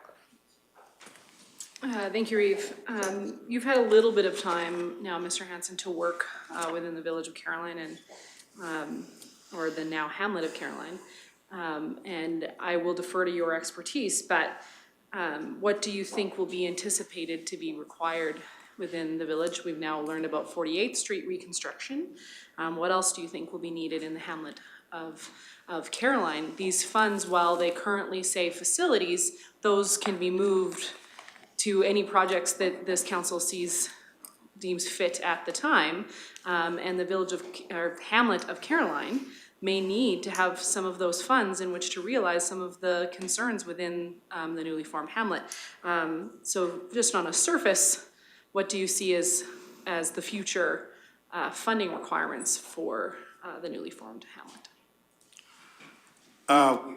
Ratcliffe. Thank you, Reeve. You've had a little bit of time now, Mr. Hanson, to work within the village of Caroline and or the now Hamlet of Caroline, and I will defer to your expertise, but what do you think will be anticipated to be required within the village? We've now learned about 48th Street reconstruction. What else do you think will be needed in the Hamlet of Caroline? These funds, while they currently say facilities, those can be moved to any projects that this council deems fit at the time, and the village of, or Hamlet of Caroline may need to have some of those funds in which to realize some of the concerns within the newly formed Hamlet. So just on a surface, what do you see as the future funding requirements for the newly formed Hamlet?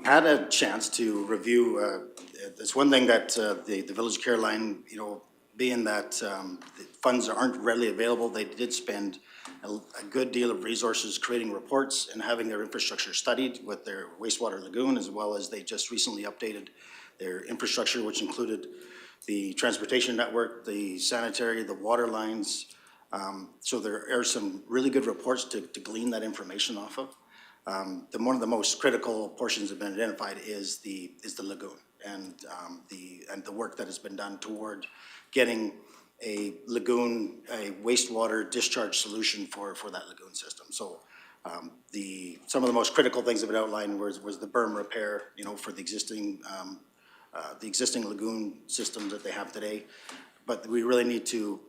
Had a chance to review, there's one thing that the Village of Caroline, you know, being that the funds aren't readily available, they did spend a good deal of resources creating reports and having their infrastructure studied with their wastewater lagoon, as well as they just recently updated their infrastructure, which included the transportation network, the sanitary, the water lines. So there are some really good reports to glean that information off of. One of the most critical portions that have been identified is the lagoon and the work that has been done toward getting a lagoon, a wastewater discharge solution for that lagoon system. So some of the most critical things that have been outlined was the berm repair, you know, for the existing lagoon system that they have today. But we really need to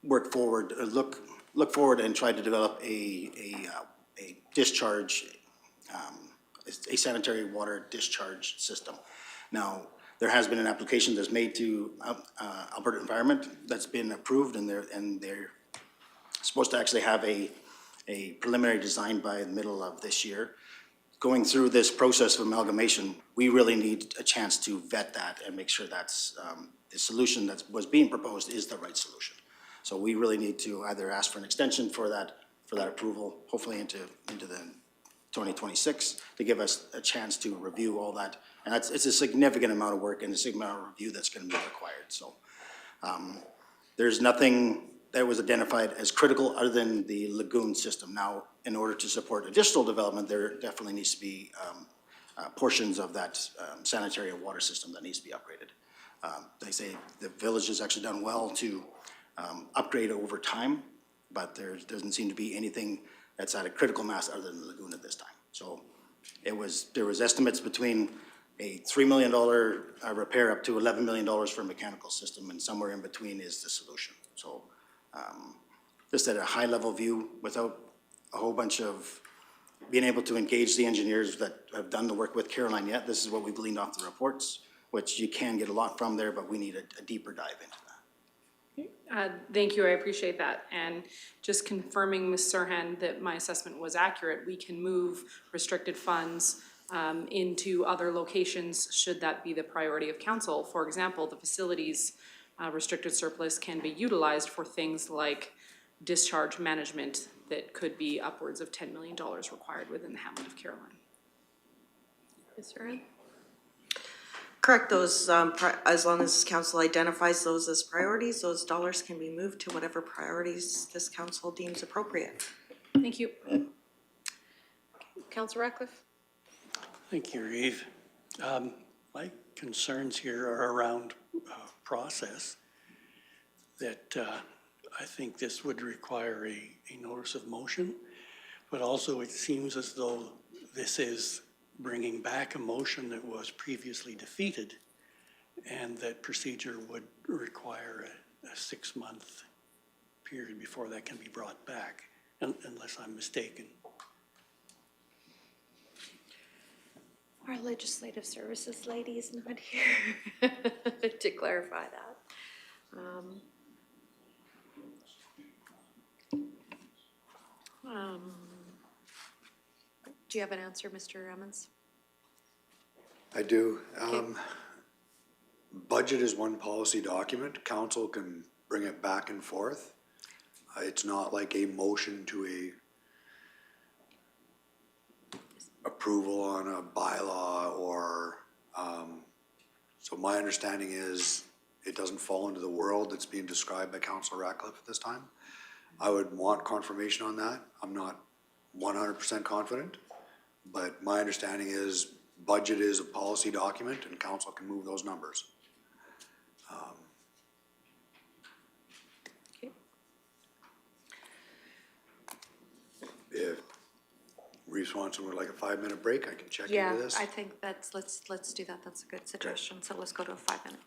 work forward, look forward and try to develop a discharge, a sanitary water discharge system. Now, there has been an application that's made to Alberta Environment that's been approved, and they're supposed to actually have a preliminary design by the middle of this year. Going through this process of amalgamation, we really need a chance to vet that and make sure that's the solution that was being proposed is the right solution. So we really need to either ask for an extension for that approval, hopefully into the 2026, to give us a chance to review all that. And it's a significant amount of work and a significant amount of review that's going to be required. So there's nothing that was identified as critical other than the lagoon system. Now, in order to support additional development, there definitely needs to be portions of that sanitary and water system that needs to be upgraded. They say the village has actually done well to upgrade over time, but there doesn't seem to be anything that's at a critical mass other than the lagoon at this time. So there was estimates between a $3 million repair up to $11 million for a mechanical system, and somewhere in between is the solution. So just at a high-level view without a whole bunch of being able to engage the engineers that have done the work with Caroline yet. This is what we've gleaned off the reports, which you can get a lot from there, but we need a deeper dive into that. Thank you, I appreciate that. And just confirming, Ms. Serhan, that my assessment was accurate, we can move restricted funds into other locations should that be the priority of council. For example, the facilities restricted surplus can be utilized for things like discharge management that could be upwards of $10 million required within the Hamlet of Caroline. Ms. Serhan? Correct, those, as long as council identifies those as priorities, those dollars can be moved to whatever priorities this council deems appropriate. Thank you. Councillor Ratcliffe? Thank you, Reeve. My concerns here are around process, that I think this would require a notice of motion, but also it seems as though this is bringing back a motion that was previously defeated, and that procedure would require a 6-month period before that can be brought back, unless I'm mistaken. Our legislative services lady is not here to clarify that. Do you have an answer, Mr. Emmons? I do. Budget is one policy document. Council can bring it back and forth. It's not like a motion to approval on a bylaw or, so my understanding is it doesn't fall into the world that's being described by Councilor Ratcliffe at this time. I would want confirmation on that. I'm not 100% confident, but my understanding is budget is a policy document and council can move those numbers. Okay. If Reeve Swanson would like a 5-minute break, I can check Yeah, into this. I think let's do that. That's a good suggestion. So let's go to a 5-minute.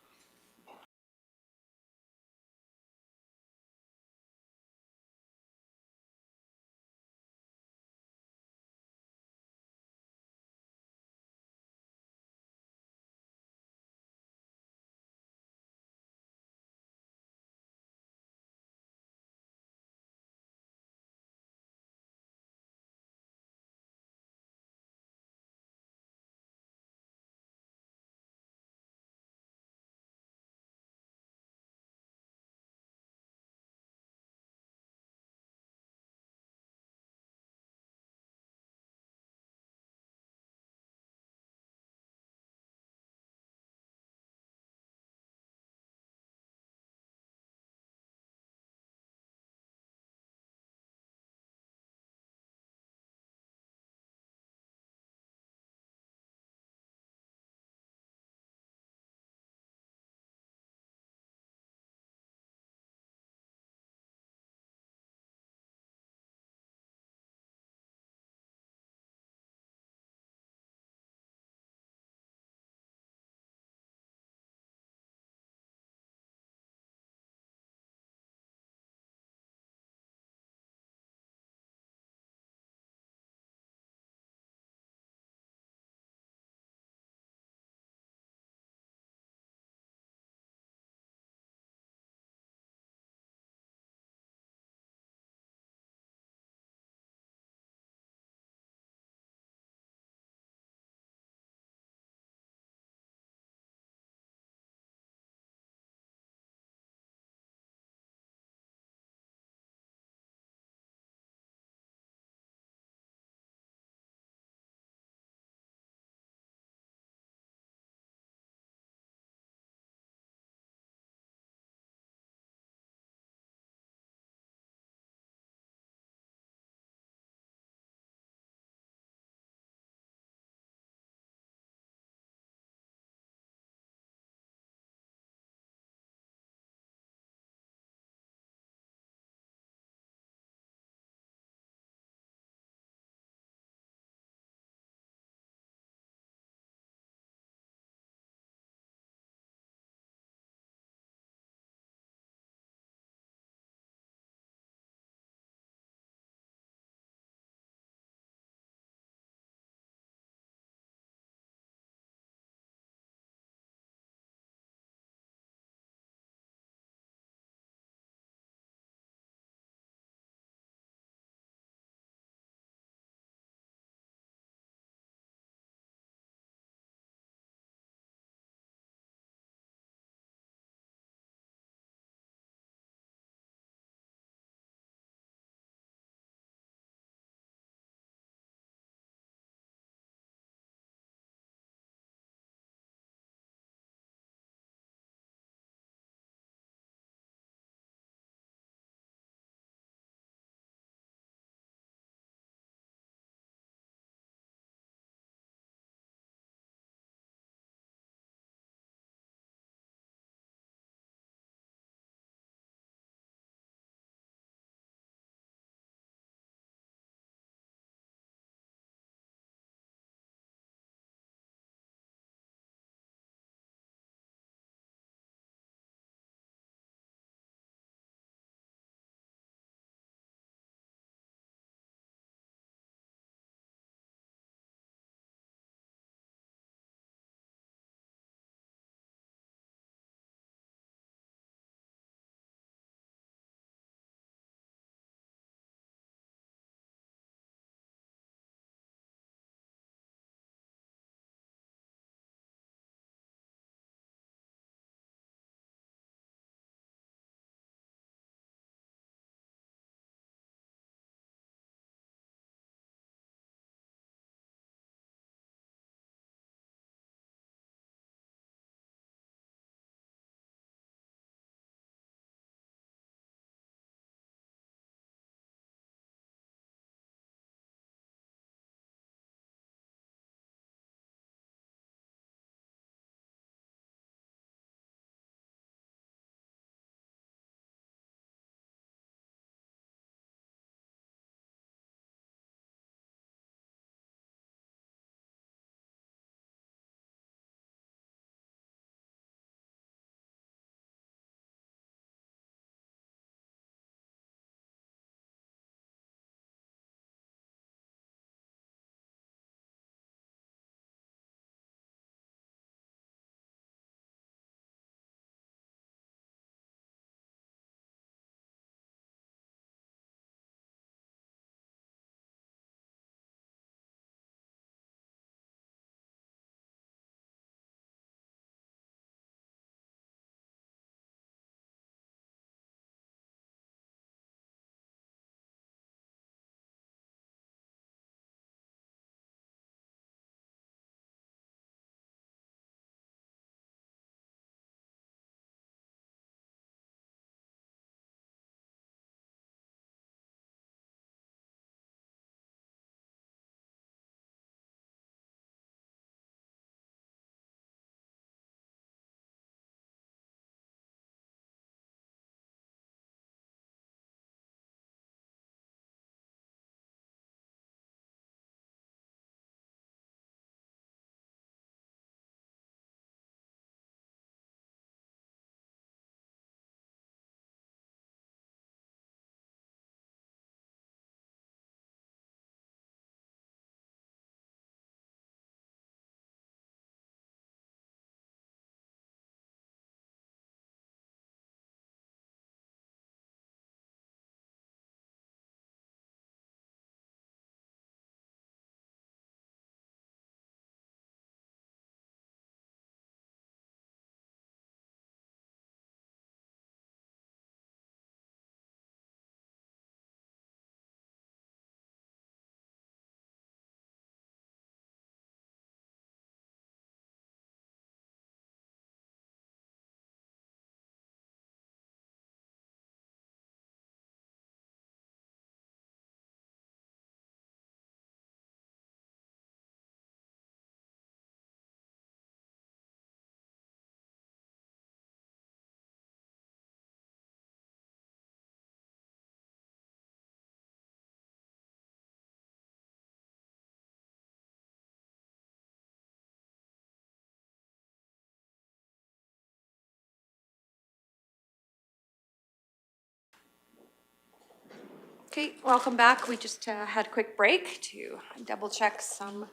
Okay, welcome back. We just had a quick break to double check some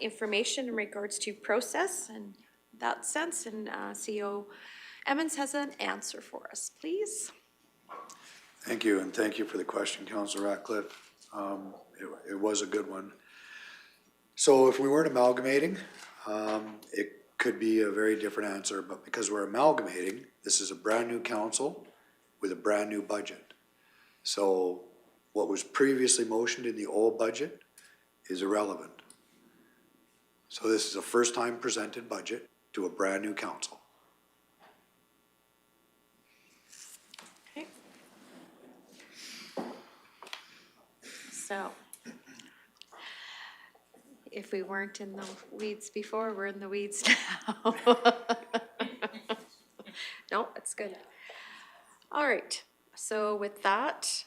information in regards to process and that sense, and CEO Emmons has an answer for us, please. Thank you, and thank you for the question, Councillor Ratcliffe. It was a good one. So if we weren't amalgamating, it could be a very different answer, but because we're amalgamating, this is a brand-new council with a brand-new budget. So what was previously motioned in the old budget is irrelevant. So this is a first-time presented budget to a brand-new council. Okay. So, if we weren't in the weeds before, we're in the weeds now. No, that's good. All right, so with that,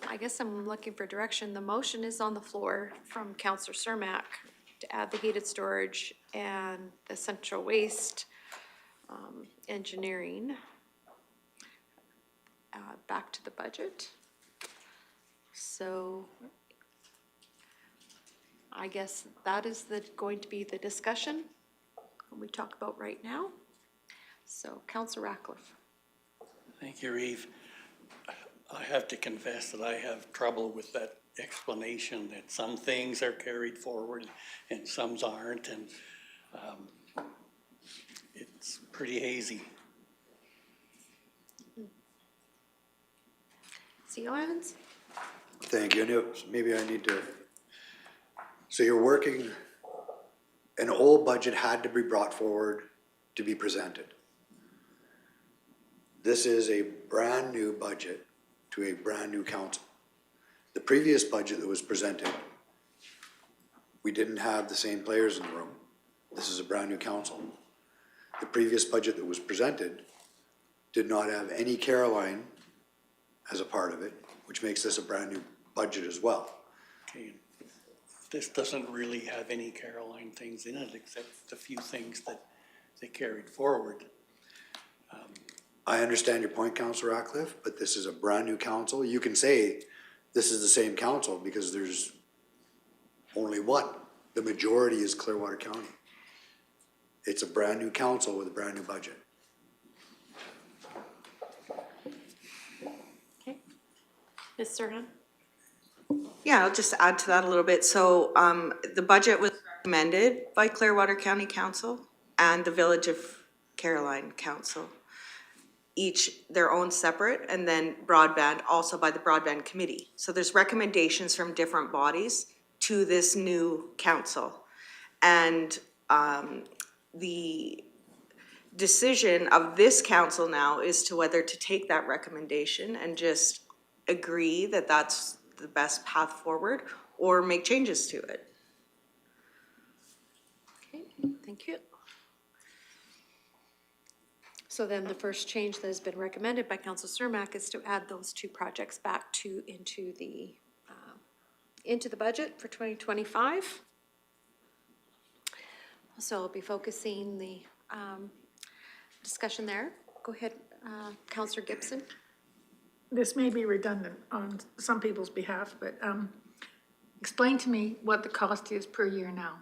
I guess I'm looking for direction. The motion is on the floor from Councillor Cermak to add the heated storage and the central waste engineering back to the budget. So I guess that is going to be the discussion we talk about right now. So Councillor Ratcliffe. Thank you, Eve. I have to confess that I have trouble with that explanation that some things are carried forward and some aren't, and it's pretty hazy. CEO Evans? Thank you. Maybe I need to, so you're working, an old budget had to be brought forward to be presented. This is a brand-new budget to a brand-new council. The previous budget that was presented, we didn't have the same players in the room. This is a brand-new council. The previous budget that was presented did not have any Caroline as a part of it, which makes this a brand-new budget as well. Okay. This doesn't really have any Caroline things in it, except a few things that they carried forward. I understand your point, Councillor Ratcliffe, but this is a brand-new council. You can say this is the same council because there's only one. The majority is Clearwater County. It's a brand-new council with a brand-new budget. Okay. Ms. Serhan? Yeah, I'll just add to that a little bit. So the budget was recommended by Clearwater County Council and the Village of Caroline Council, each their own separate, and then Broadband also by the Broadband Committee. So there's recommendations from different bodies to this new council. And the decision of this council now is to whether to take that recommendation and just agree that that's the best path forward or make changes to it. Okay, thank you. So then the first change that has been recommended by Councillor Cermak is to add those two projects back into the budget for 2025. So I'll be focusing the discussion there. Go ahead, Councillor Gibson. This may be redundant on some people's behalf, but explain to me what the cost is per year now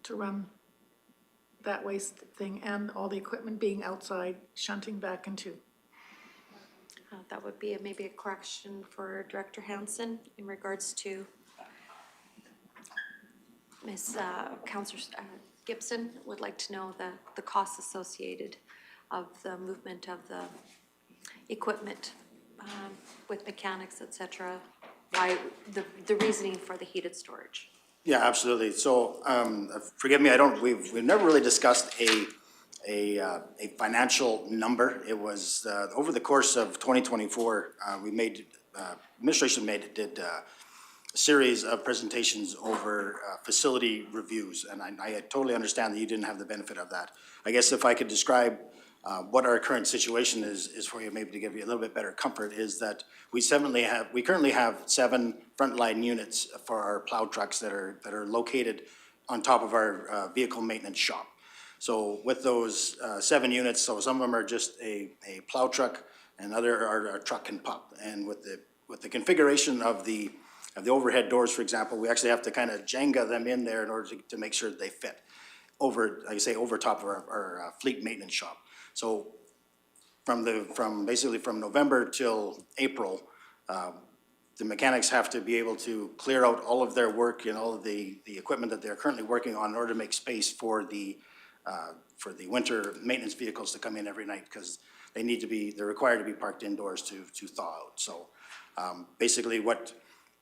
to run that waste thing and all the equipment being outside, shunting back into. That would be maybe a correction for Director Hansen in regards to Ms. Councillor Gibson would like to know the costs associated of the movement of the equipment with mechanics, et cetera. Why the reasoning for the heated storage. Yeah, absolutely. So, forgive me, we've never really discussed a financial number. It was, over the course of 2024, administration did a series of presentations over facility reviews, and I totally understand that you didn't have the benefit of that. I guess if I could describe what our current situation is for you, maybe to give you a little bit better comfort, is that we currently have 7 frontline units for our plow trucks that are located on top of our vehicle maintenance shop. So with those 7 units, so some of them are just a plow truck, and other are a truck and pup. And with with the configuration of the overhead doors, for example, we actually have to kind of Jenga them in there in order to make sure that they fit over, like I say, over top of our fleet maintenance shop. So basically from November till April, the mechanics have to be able to clear out all of their work and all of the equipment that they're currently working on in order to make space for the winter maintenance vehicles to come in every night, because they're required to be parked indoors to thaw out. So basically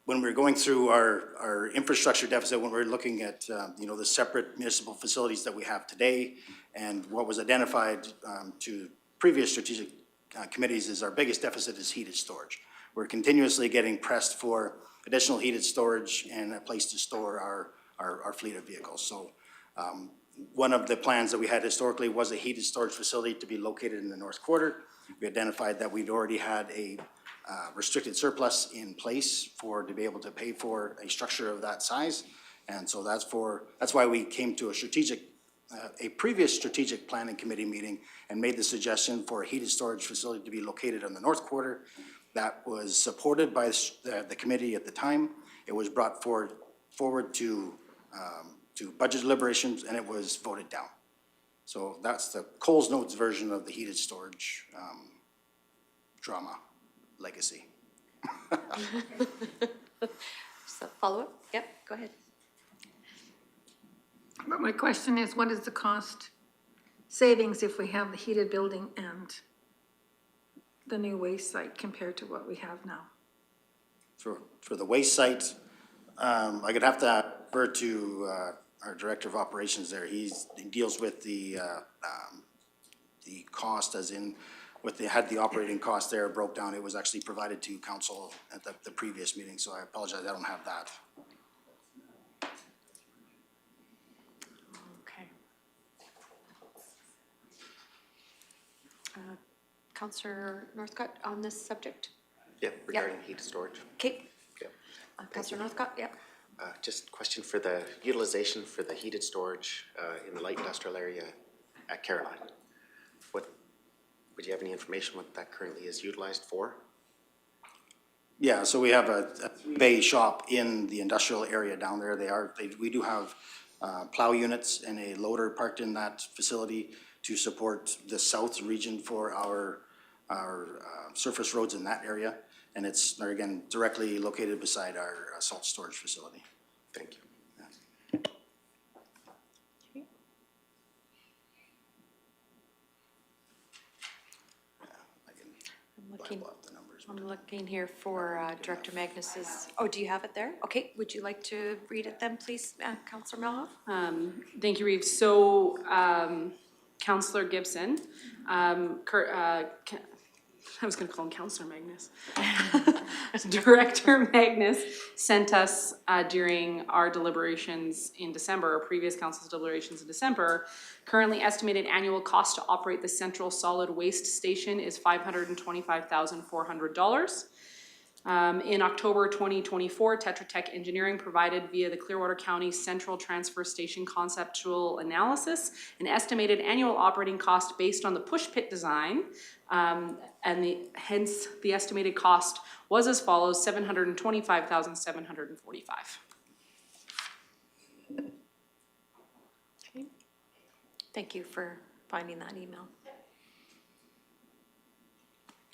when we're going through our infrastructure deficit, when we're looking at, the separate municipal facilities that we have today, and what was identified to previous strategic committees is our biggest deficit is heated storage. We're continuously getting pressed for additional heated storage and a place to store our fleet of vehicles. So one of the plans that we had historically was a heated storage facility to be located in the North Quarter. We identified that we'd already had a restricted surplus in place to be able to pay for a structure of that size. And so that's why we came to a previous strategic planning committee meeting and made the suggestion for a heated storage facility to be located on the North Quarter. That was supported by the committee at the time. It was brought forward to budget deliberations, and it was voted down. So that's the Coles Notes version of the heated storage drama legacy. So follow-up? Yep, go ahead. But my question is, what is the cost savings if we have the heated building and the new waste site compared to what we have now? For the waste site, I could have to refer to our Director of Operations there. He deals with the cost, as in had the operating cost there broke down. It was actually provided to council at the previous meeting, so I apologize, I don't have that. Okay. Councillor Northcott on this subject? Yeah, regarding heated storage. Okay. Yep. Councillor Northcott, yep. Just question for the utilization for the heated storage in the light industrial area at Caroline. Would you have any information what that currently is utilized for? Yeah, so we have a bay shop in the industrial area down there. We do have plow units and a loader parked in that facility to support the south region for our surface roads in that area. And it's, again, directly located beside our salt storage facility. Thank you. I'm looking here for Director Magnus's, do you have it there? Okay, would you like to read it then, please, Councillor Melhoff? Thank you, Reeve. So, Councillor Gibson, I was gonna call him Councillor Magnus. Director Magnus sent us during our deliberations in December, our previous council's deliberations in December, currently estimated annual cost to operate the central solid waste station is $525,400. In October 2024, Tetra Tech Engineering provided via the Clearwater County Central Transfer Station conceptual analysis an estimated annual operating cost based on the push pit design, and hence the estimated cost was as follows: $725,745. Okay. Thank you for finding that email.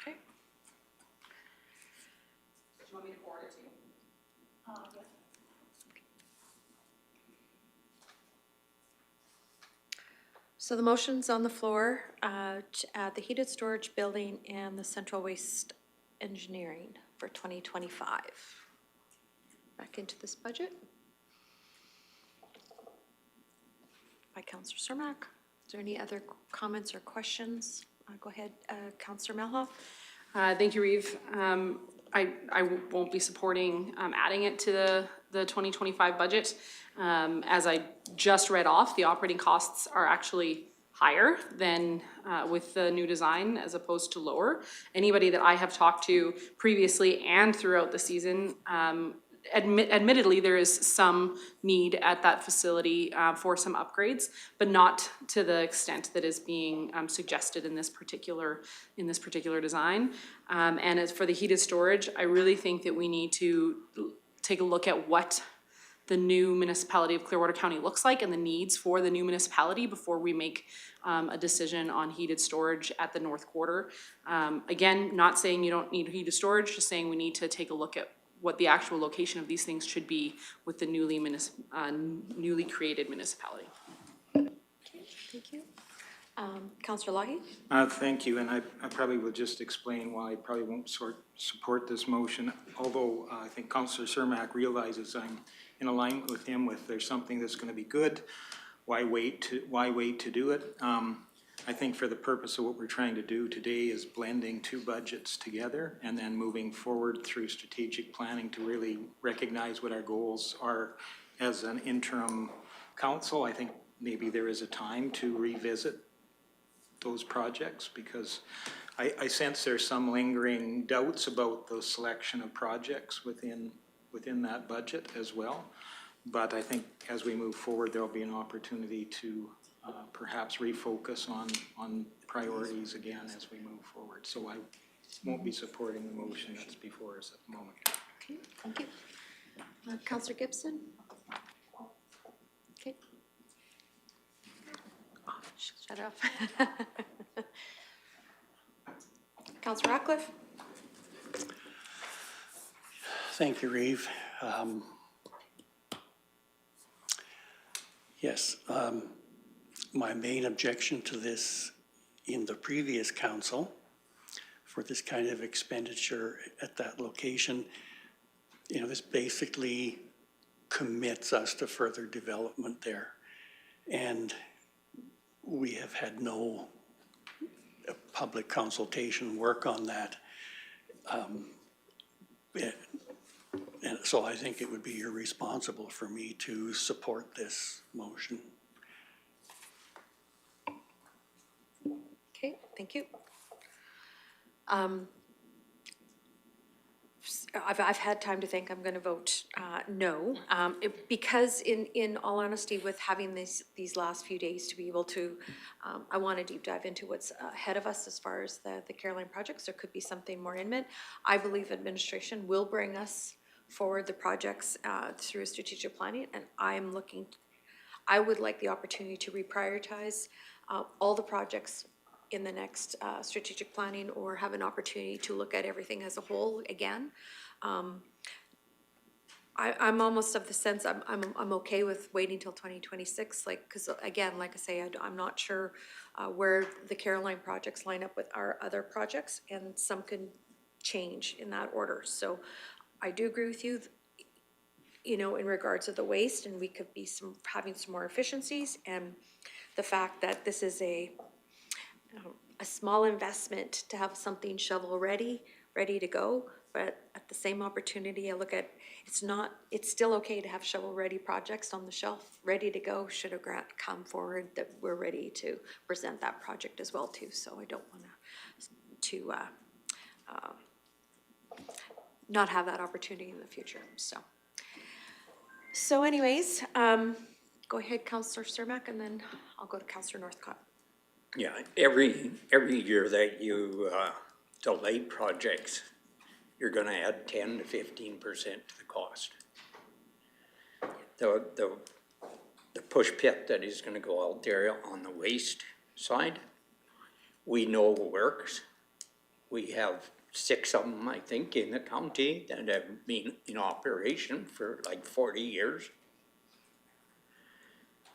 Okay. Do you want me to forward it to you? Yeah. So the motion's on the floor to add the heated storage building and the central waste engineering for 2025. Back into this budget. By Councillor Cermak. Is there any other comments or questions? Go ahead, Councillor Melhoff. Thank you, Reeve. I won't be supporting adding it to the 2025 budget. As I just read off, the operating costs are actually higher than with the new design as opposed to lower. Anybody that I have talked to previously and throughout the season admittedly, there is some need at that facility for some upgrades, but not to the extent that is being suggested in this particular design. And as for the heated storage, I really think that we need to take a look at what the new municipality of Clearwater County looks like and the needs for the new municipality before we make a decision on heated storage at the North Quarter. Again, not saying you don't need heated storage, just saying we need to take a look at what the actual location of these things should be with the newly created municipality. Thank you. Councillor Logie? Thank you, and I probably will just explain why I probably won't support this motion, although I think Councillor Cermak realizes I'm in alignment with him with there's something that's going to be good, why wait to do it? I think for the purpose of what we're trying to do today is blending two budgets together and then moving forward through strategic planning to really recognize what our goals are as an interim council. I think maybe there is a time to revisit those projects because I sense there's some lingering doubts about the selection of projects within that budget as well. But I think as we move forward, there'll be an opportunity to perhaps refocus on priorities again as we move forward. So I won't be supporting the motion that's before us at the moment. Okay, thank you. Councillor Gibson? Okay. Oh, shut up. Councillor Ratcliffe? Thank you, Reeve. Yes, my main objection to this in the previous council for this kind of expenditure at that location, this basically commits us to further development there. And we have had no public consultation work on that. And so I think it would be irresponsible for me to support this motion. Okay, thank you. I've had time to think. I'm going to vote no, because in all honesty, with having these last few days to be able to, I want to deep dive into what's ahead of us as far as the Caroline projects. There could be something more imminent. I believe administration will bring us forward the projects through strategic planning, and I would like the opportunity to reprioritize all the projects in the next strategic planning, or have an opportunity to look at everything as a whole again. I'm almost of the sense I'm okay with waiting till 2026, because again, like I say, I'm not sure where the Caroline projects line up with our other projects, and some can change in that order. So I do agree with you, in regards to the waste, and we could be having some more efficiencies, and the fact that this is a small investment to have something shovel ready to go, but at the same opportunity, I look at, it's still okay to have shovel ready projects on the shelf, ready to go, should a grant come forward that we're ready to present that project as well too. So I don't want to not have that opportunity in the future. So anyways, go ahead, Councillor Cermak, and then I'll go to Councillor Northcott. Yeah, every year that you delay projects, you're gonna add 10 to 15% to the cost. The push pit that is gonna go out there on the waste side, we know works. We have 6 of them, I think, in the county that have been in operation for like 40 years.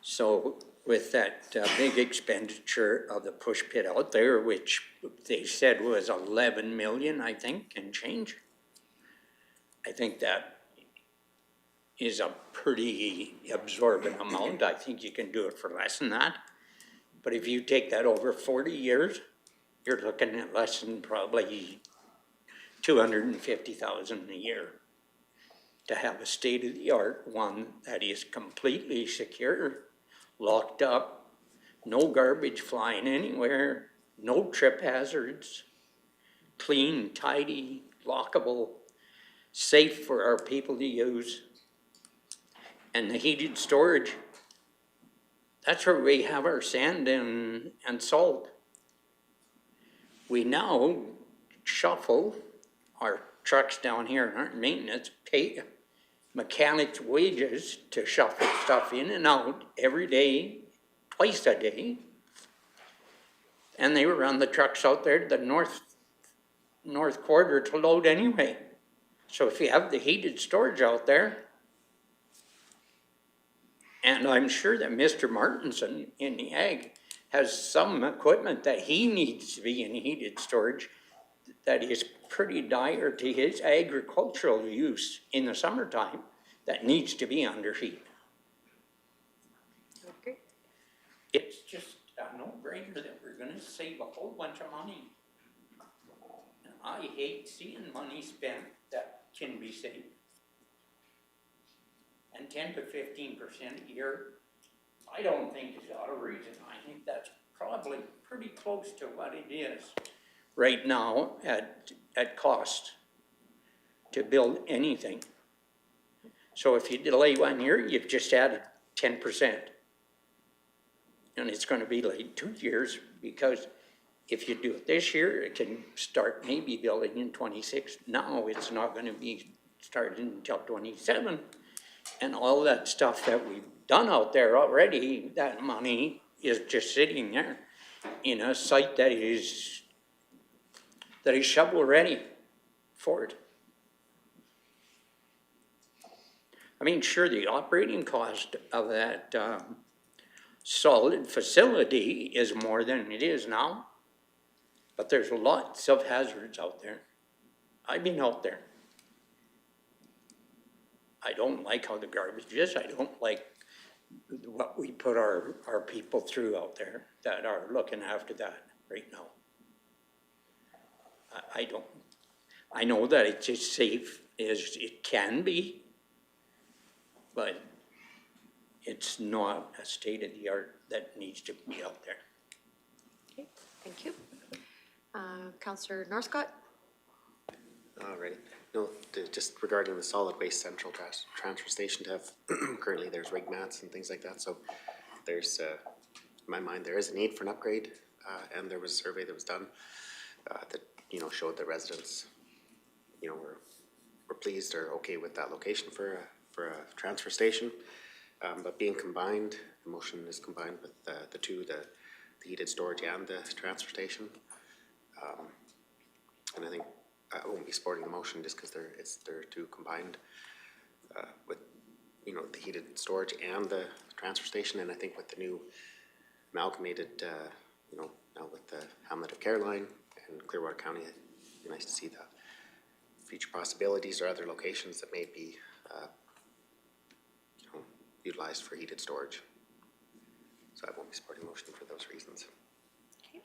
So with that big expenditure of the push pit out there, which they said was 11 million, I think, and change, I think that is a pretty absorbent amount. I think you can do it for less than that. But if you take that over 40 years, you're looking at less than probably 250,000 a year to have a state-of-the-art one that is completely secure, locked up, no garbage flying anywhere, no trip hazards, clean, tidy, lockable. safe for our people to use. And the heated storage, that's where we have our sand and salt. We now shuffle our trucks down here and our maintenance, pay mechanics' wages to shuffle stuff in and out every day, twice a day. And they run the trucks out there to the north quarter to load anyway. So if you have the heated storage out there, and I'm sure that Mr. Martinson in the ag has some equipment that he needs to be in heated storage that is pretty dire to his agricultural use in the summertime that needs to be under heat. Okay. It's just a no-brainer that we're gonna save a whole bunch of money. And I hate seeing money spent that can be saved. And 10 to 15% a year, I don't think is out of reason. I think that's probably pretty close to what it is right now at cost to build anything. So if you delay 1 year, you've just added 10%. And it's gonna be like 2 years, because if you do it this year, it can start maybe building in 26. Now it's not gonna be starting until 27. And all that stuff that we've done out there already, that money is just sitting there in a site that is shovel ready for it. I mean, sure, the operating cost of that solid facility is more than it is now, but there's lots of hazards out there. I've been out there. I don't like how the garbage is. I don't like what we put our people through out there that are looking after that right now. I don't. I know that it's as safe as it can be, but it's not a state of the art that needs to be out there. Okay, thank you. Councillor Northcott? Alrighty. No, just regarding the solid waste central transfer station to have, currently there's rig mats and things like that, so there's, in my mind, there is a need for an upgrade, and there was a survey that was done, that, showed the residents, were pleased or okay with that location for a transfer station. But being combined, the motion is combined with the two, the heated storage and the transfer station. And I think I won't be supporting the motion just because they're two combined, with, the heated storage and the transfer station. And I think with the new amalgamated, now with the Hamlet of Caroline and Clearwater County, it'd be nice to see the future possibilities or other locations that may be, utilized for heated storage. So I won't be supporting the motion for those reasons. Okay.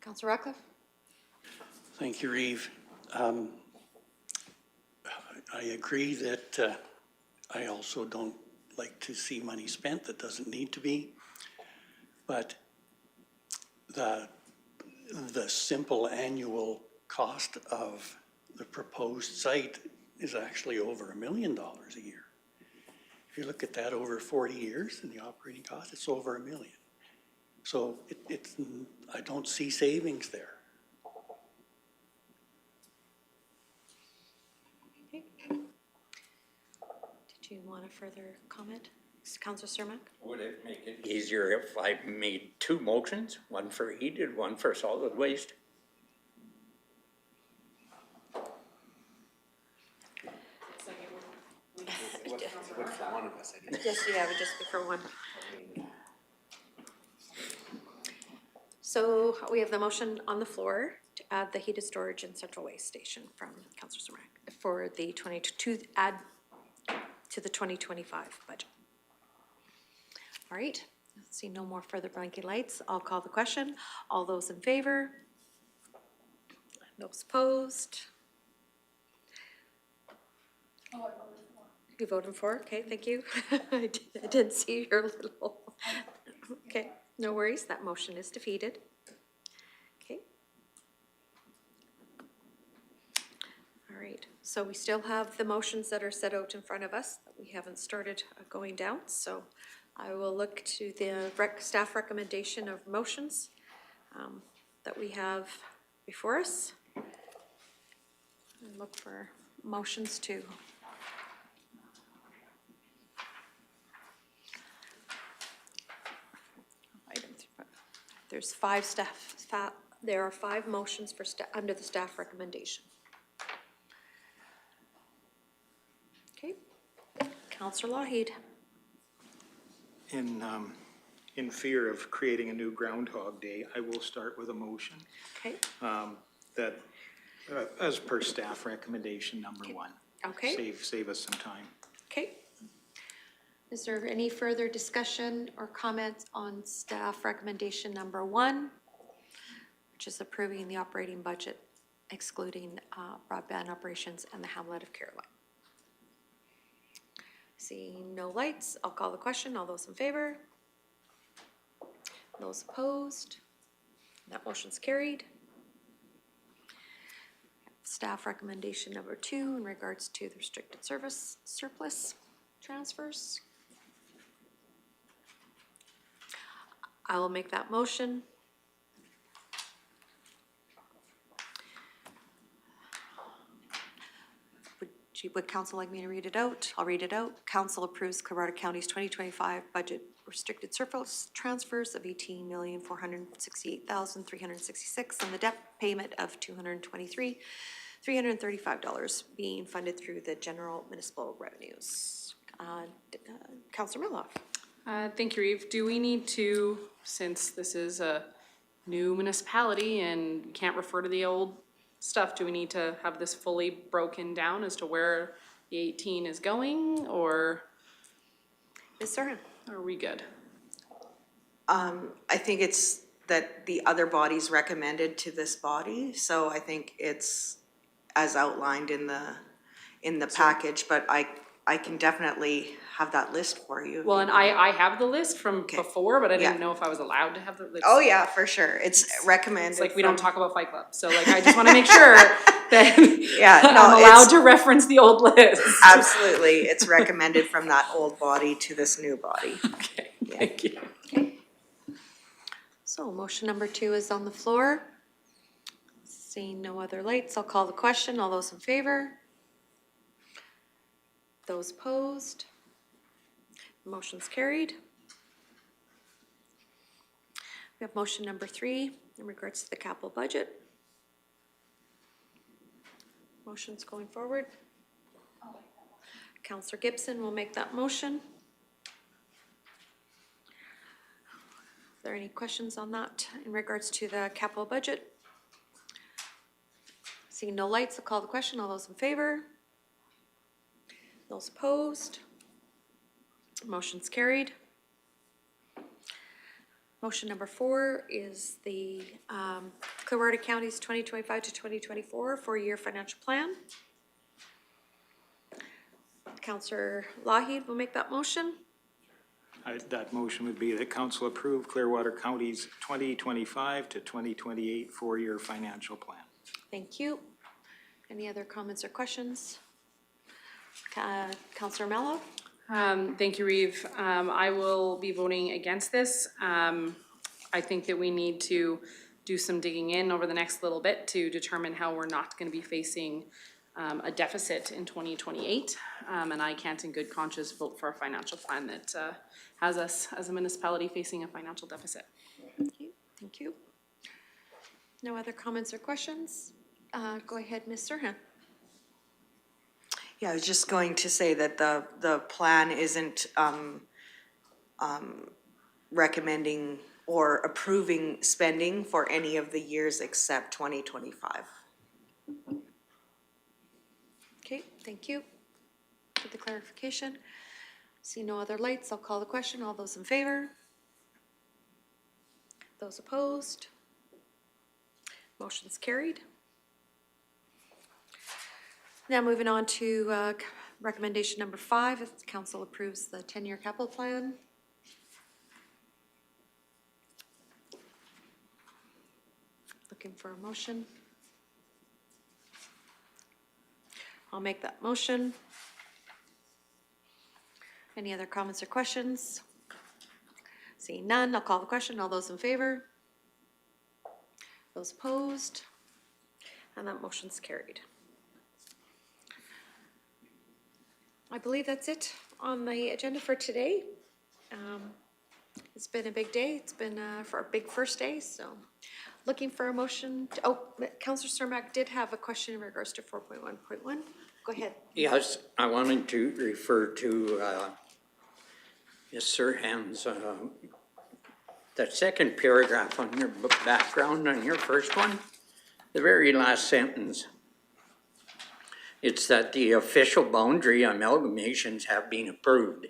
Councillor Ratcliffe? Thank you, Reeve. I agree that I also don't like to see money spent that doesn't need to be. But the simple annual cost of the proposed site is actually over $1 million a year. If you look at that over 40 years and the operating cost, it's over $1 million. So I don't see savings there. Okay. Did you want a further comment? Councillor Cermak? Would it make it easier if I made two motions, one for heated, one for solid waste? For one of us, I guess. Just, yeah, it would just be for one. So we have the motion on the floor to add the heated storage and central waste station from Councillor Cermak for the to add to the 2025 budget. All right, see no more further blinking lights. I'll call the question. All those in favor? Those opposed? You voted for? Okay, thank you. I didn't see your little. Okay, no worries. That motion is defeated. Okay. right, so we still have the motions that are set out in front of us that we haven't started going down, so I will look to the staff recommendation of motions that we have before us. And look for motions to there's there are 5 motions for under the staff recommendation. Okay, Councillor Lougheed. In fear of creating a new Groundhog Day, I will start with a motion Okay, that, as per staff recommendation number 1. Okay. Save us some time. okay. Is there any further discussion or comments on staff recommendation number 1, which is approving the operating budget excluding broadband operations and the Hamlet of Caroline? Seeing no lights, I'll call the question. All those in favor? Those opposed? That motion's carried. Staff recommendation number 2 in regards to the restricted service surplus transfers. I will make that motion. Would council like me to read it out? I'll read it out. Council approves Clearwater County's 2025 budget restricted surplus transfers of $18,468,366 and the debt payment of $223,335 being funded through the general municipal revenues. Councillor Meloff. Thank you, Eve. Do we need to, since this is a new municipality and can't refer to the old stuff, do we need to have this fully broken down as to where the 18 is going, or Ms. Serhan. are we good? I think it's that the other bodies recommended to this body, so I think it's as outlined in the package, but I can definitely have that list for you. Well, and I have the list from before, but I didn't Yeah. know if I was allowed to have the list. Oh, yeah, for sure. It's recommended. It's like we don't from- talk about Fight Club, so like I just want to make sure that Yeah, no, I'm allowed it's- to reference the old list. Absolutely. It's recommended from that old body to this new body. Okay, thank you. So motion number 2 is on the floor. Seeing no other lights, I'll call the question. All those in favor? Those opposed? Motion's carried. We have motion number 3 in regards to the capital budget. Motion's going forward. Councillor Gibson will make that motion. Are there any questions on that in regards to the capital budget? Seeing no lights, I'll call the question. All those in favor? Those opposed? Motion's carried. Motion number 4 is the Clearwater County's 2025 to 2024 4-year financial plan. Councillor Lougheed will make that motion. That motion would be that council approve Clearwater County's 2025 to 2028 4-year financial plan. Thank you. Any other comments or questions? Councillor Mello? Thank you, Reeve. I will be voting against this. I think that we need to do some digging in over the next little bit to determine how we're not going to be facing a deficit in 2028. And I can't in good conscience vote for a financial plan that has us as a municipality facing a financial deficit. Thank you. No other comments or questions? Go ahead, Ms. Serhan. Yeah, I was just going to say that the plan isn't recommending or approving spending for any of the years except 2025. Okay, thank you for the clarification. See no other lights, I'll call the question. All those in favor? Those opposed? Motion's carried. Now moving on to recommendation number 5, if the council approves the 10-year capital plan. Looking for a motion. I'll make that motion. Any other comments or questions? Seeing none, I'll call the question. All those in favor? Those opposed? And that motion's carried. I believe that's it on the agenda for today. It's been a big day. It's been for a big first day, so looking for a motion. Councillor Cermak did have a question in regards to 4.1.1. Go ahead. Yes, I wanted to refer to Ms. Serhan's, that second paragraph on your background on your first one, the very last sentence. It's that the official boundary amalgamations have been approved.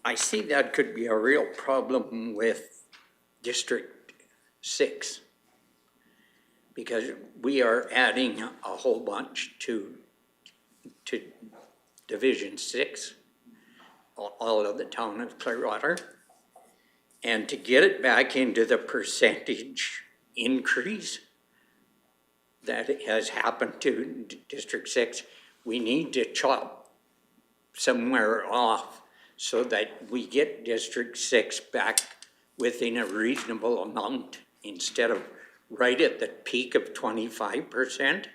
I see that could be a real problem with District 6. Because we are adding a whole bunch to Division 6, all of the town of Clearwater. And to get it back into the percentage increase that has happened to District 6, we need to chop somewhere off so that we get District 6 back within a reasonable amount instead of right at the peak of 25%.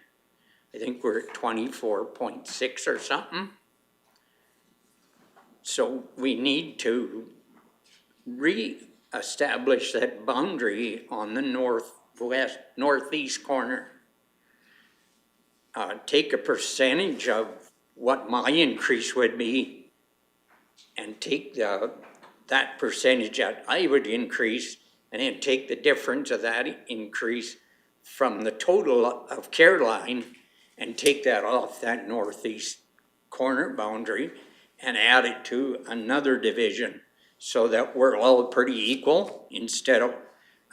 I think we're at 24.6 or something. So we need to re-establish that boundary on the northeast corner. Take a percentage of what my increase would be and take that percentage that I would increase and then take the difference of that increase from the total of Caroline and take that off that northeast corner boundary and add it to another division so that we're all pretty equal instead of,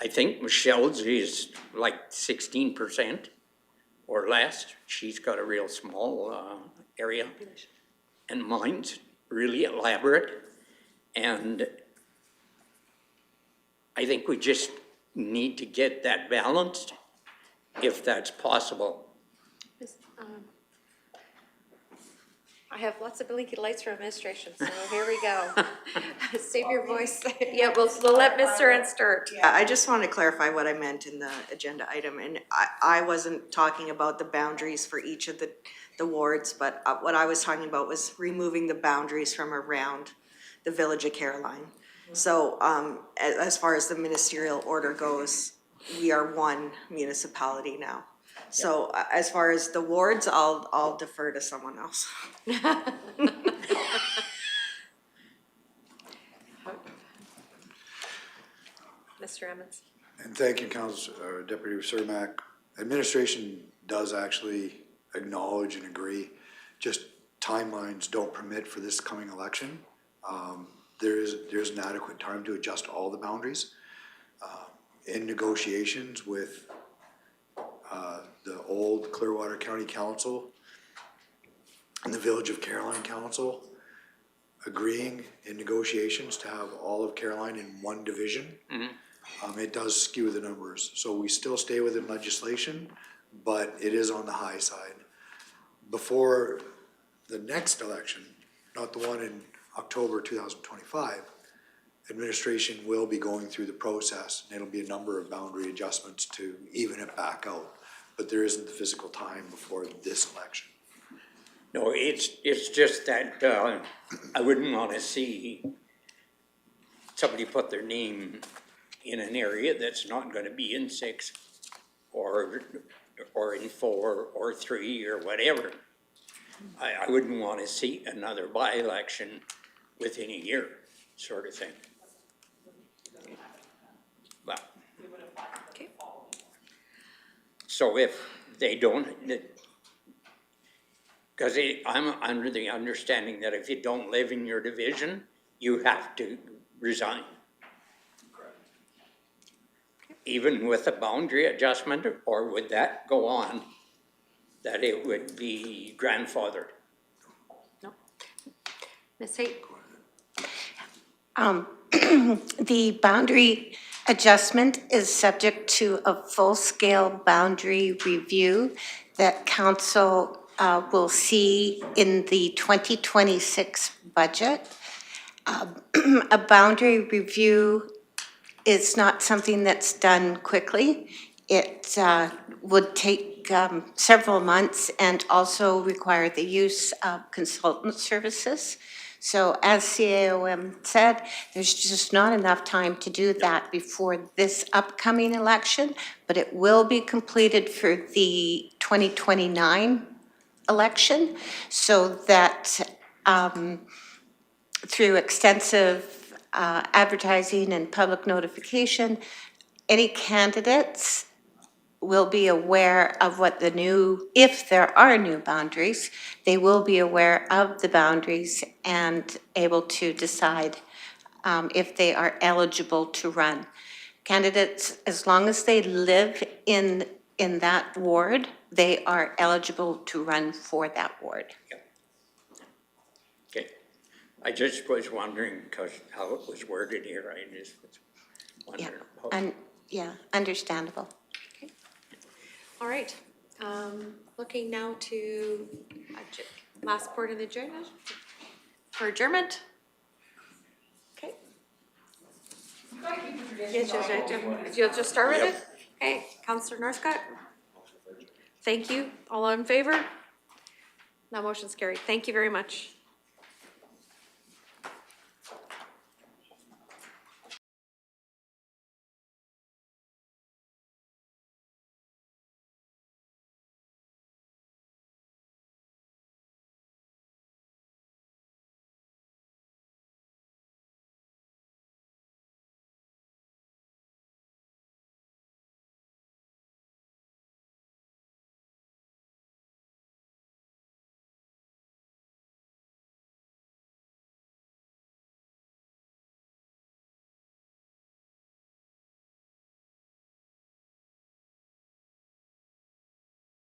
I think Michelle's is like 16% or less. She's got a real small area. And mine's really elaborate. And I think we just need to get that balanced if that's possible. I have lots of blinking lights for administration, so here we go. Save your voice. Yeah, we'll let Ms. Serhan start. Yeah, I just want to clarify what I meant in the agenda item, and I wasn't talking about the boundaries for each of the wards, but what I was talking about was removing the boundaries from around the village of Caroline. So as far as the ministerial order goes, we are one municipality now. So as far as the wards, I'll defer to someone else. Mr. Emmons. And thank you, Deputy Cermak. Administration does actually acknowledge and agree, just timelines don't permit for this coming election. There's an adequate time to adjust all the boundaries. In negotiations with the old Clearwater County Council and the Village of Caroline Council, agreeing in negotiations to have all of Caroline in one division. It does skew the numbers. So we still stay within legislation, but it is on the high side. Before the next election, not the one in October 2025, administration will be going through the process, and it'll be a number of boundary adjustments to even it back out. But there isn't the physical time before this election. No, it's just that I wouldn't want to see somebody put their name in an area that's not going to be in 6 or in 4 or 3 or whatever. I wouldn't want to see another by-election within a year, sort of thing. Well, Okay. so if they don't, because I'm under the understanding that if you don't live in your division, you have to resign. Even with a boundary adjustment, or would that go on, that it would be grandfathered? No. Ms. Haight. The boundary adjustment is subject to a full-scale boundary review that council will see in the 2026 budget. A boundary review is not something that's done quickly. It would take several months and also require the use of consultant services. So as CAOM said, there's just not enough time to do that before this upcoming election, but it will be completed for the 2029 election, so that through extensive advertising and public notification, any candidates will be aware of what the new, if there are new boundaries, they will be aware of the boundaries and able to decide if they are eligible to run. Candidates, as long as they live in that ward, they are eligible to run for that ward. Okay. I just was wondering, because how it was worded here, I just was Yeah, wondering. yeah, understandable. All right, looking now to last part of the adjournment, for adjournment. Okay. You'll just start with it? Okay, Councillor Northcott? Thank you. All in favor? That motion's carried. Thank you very much.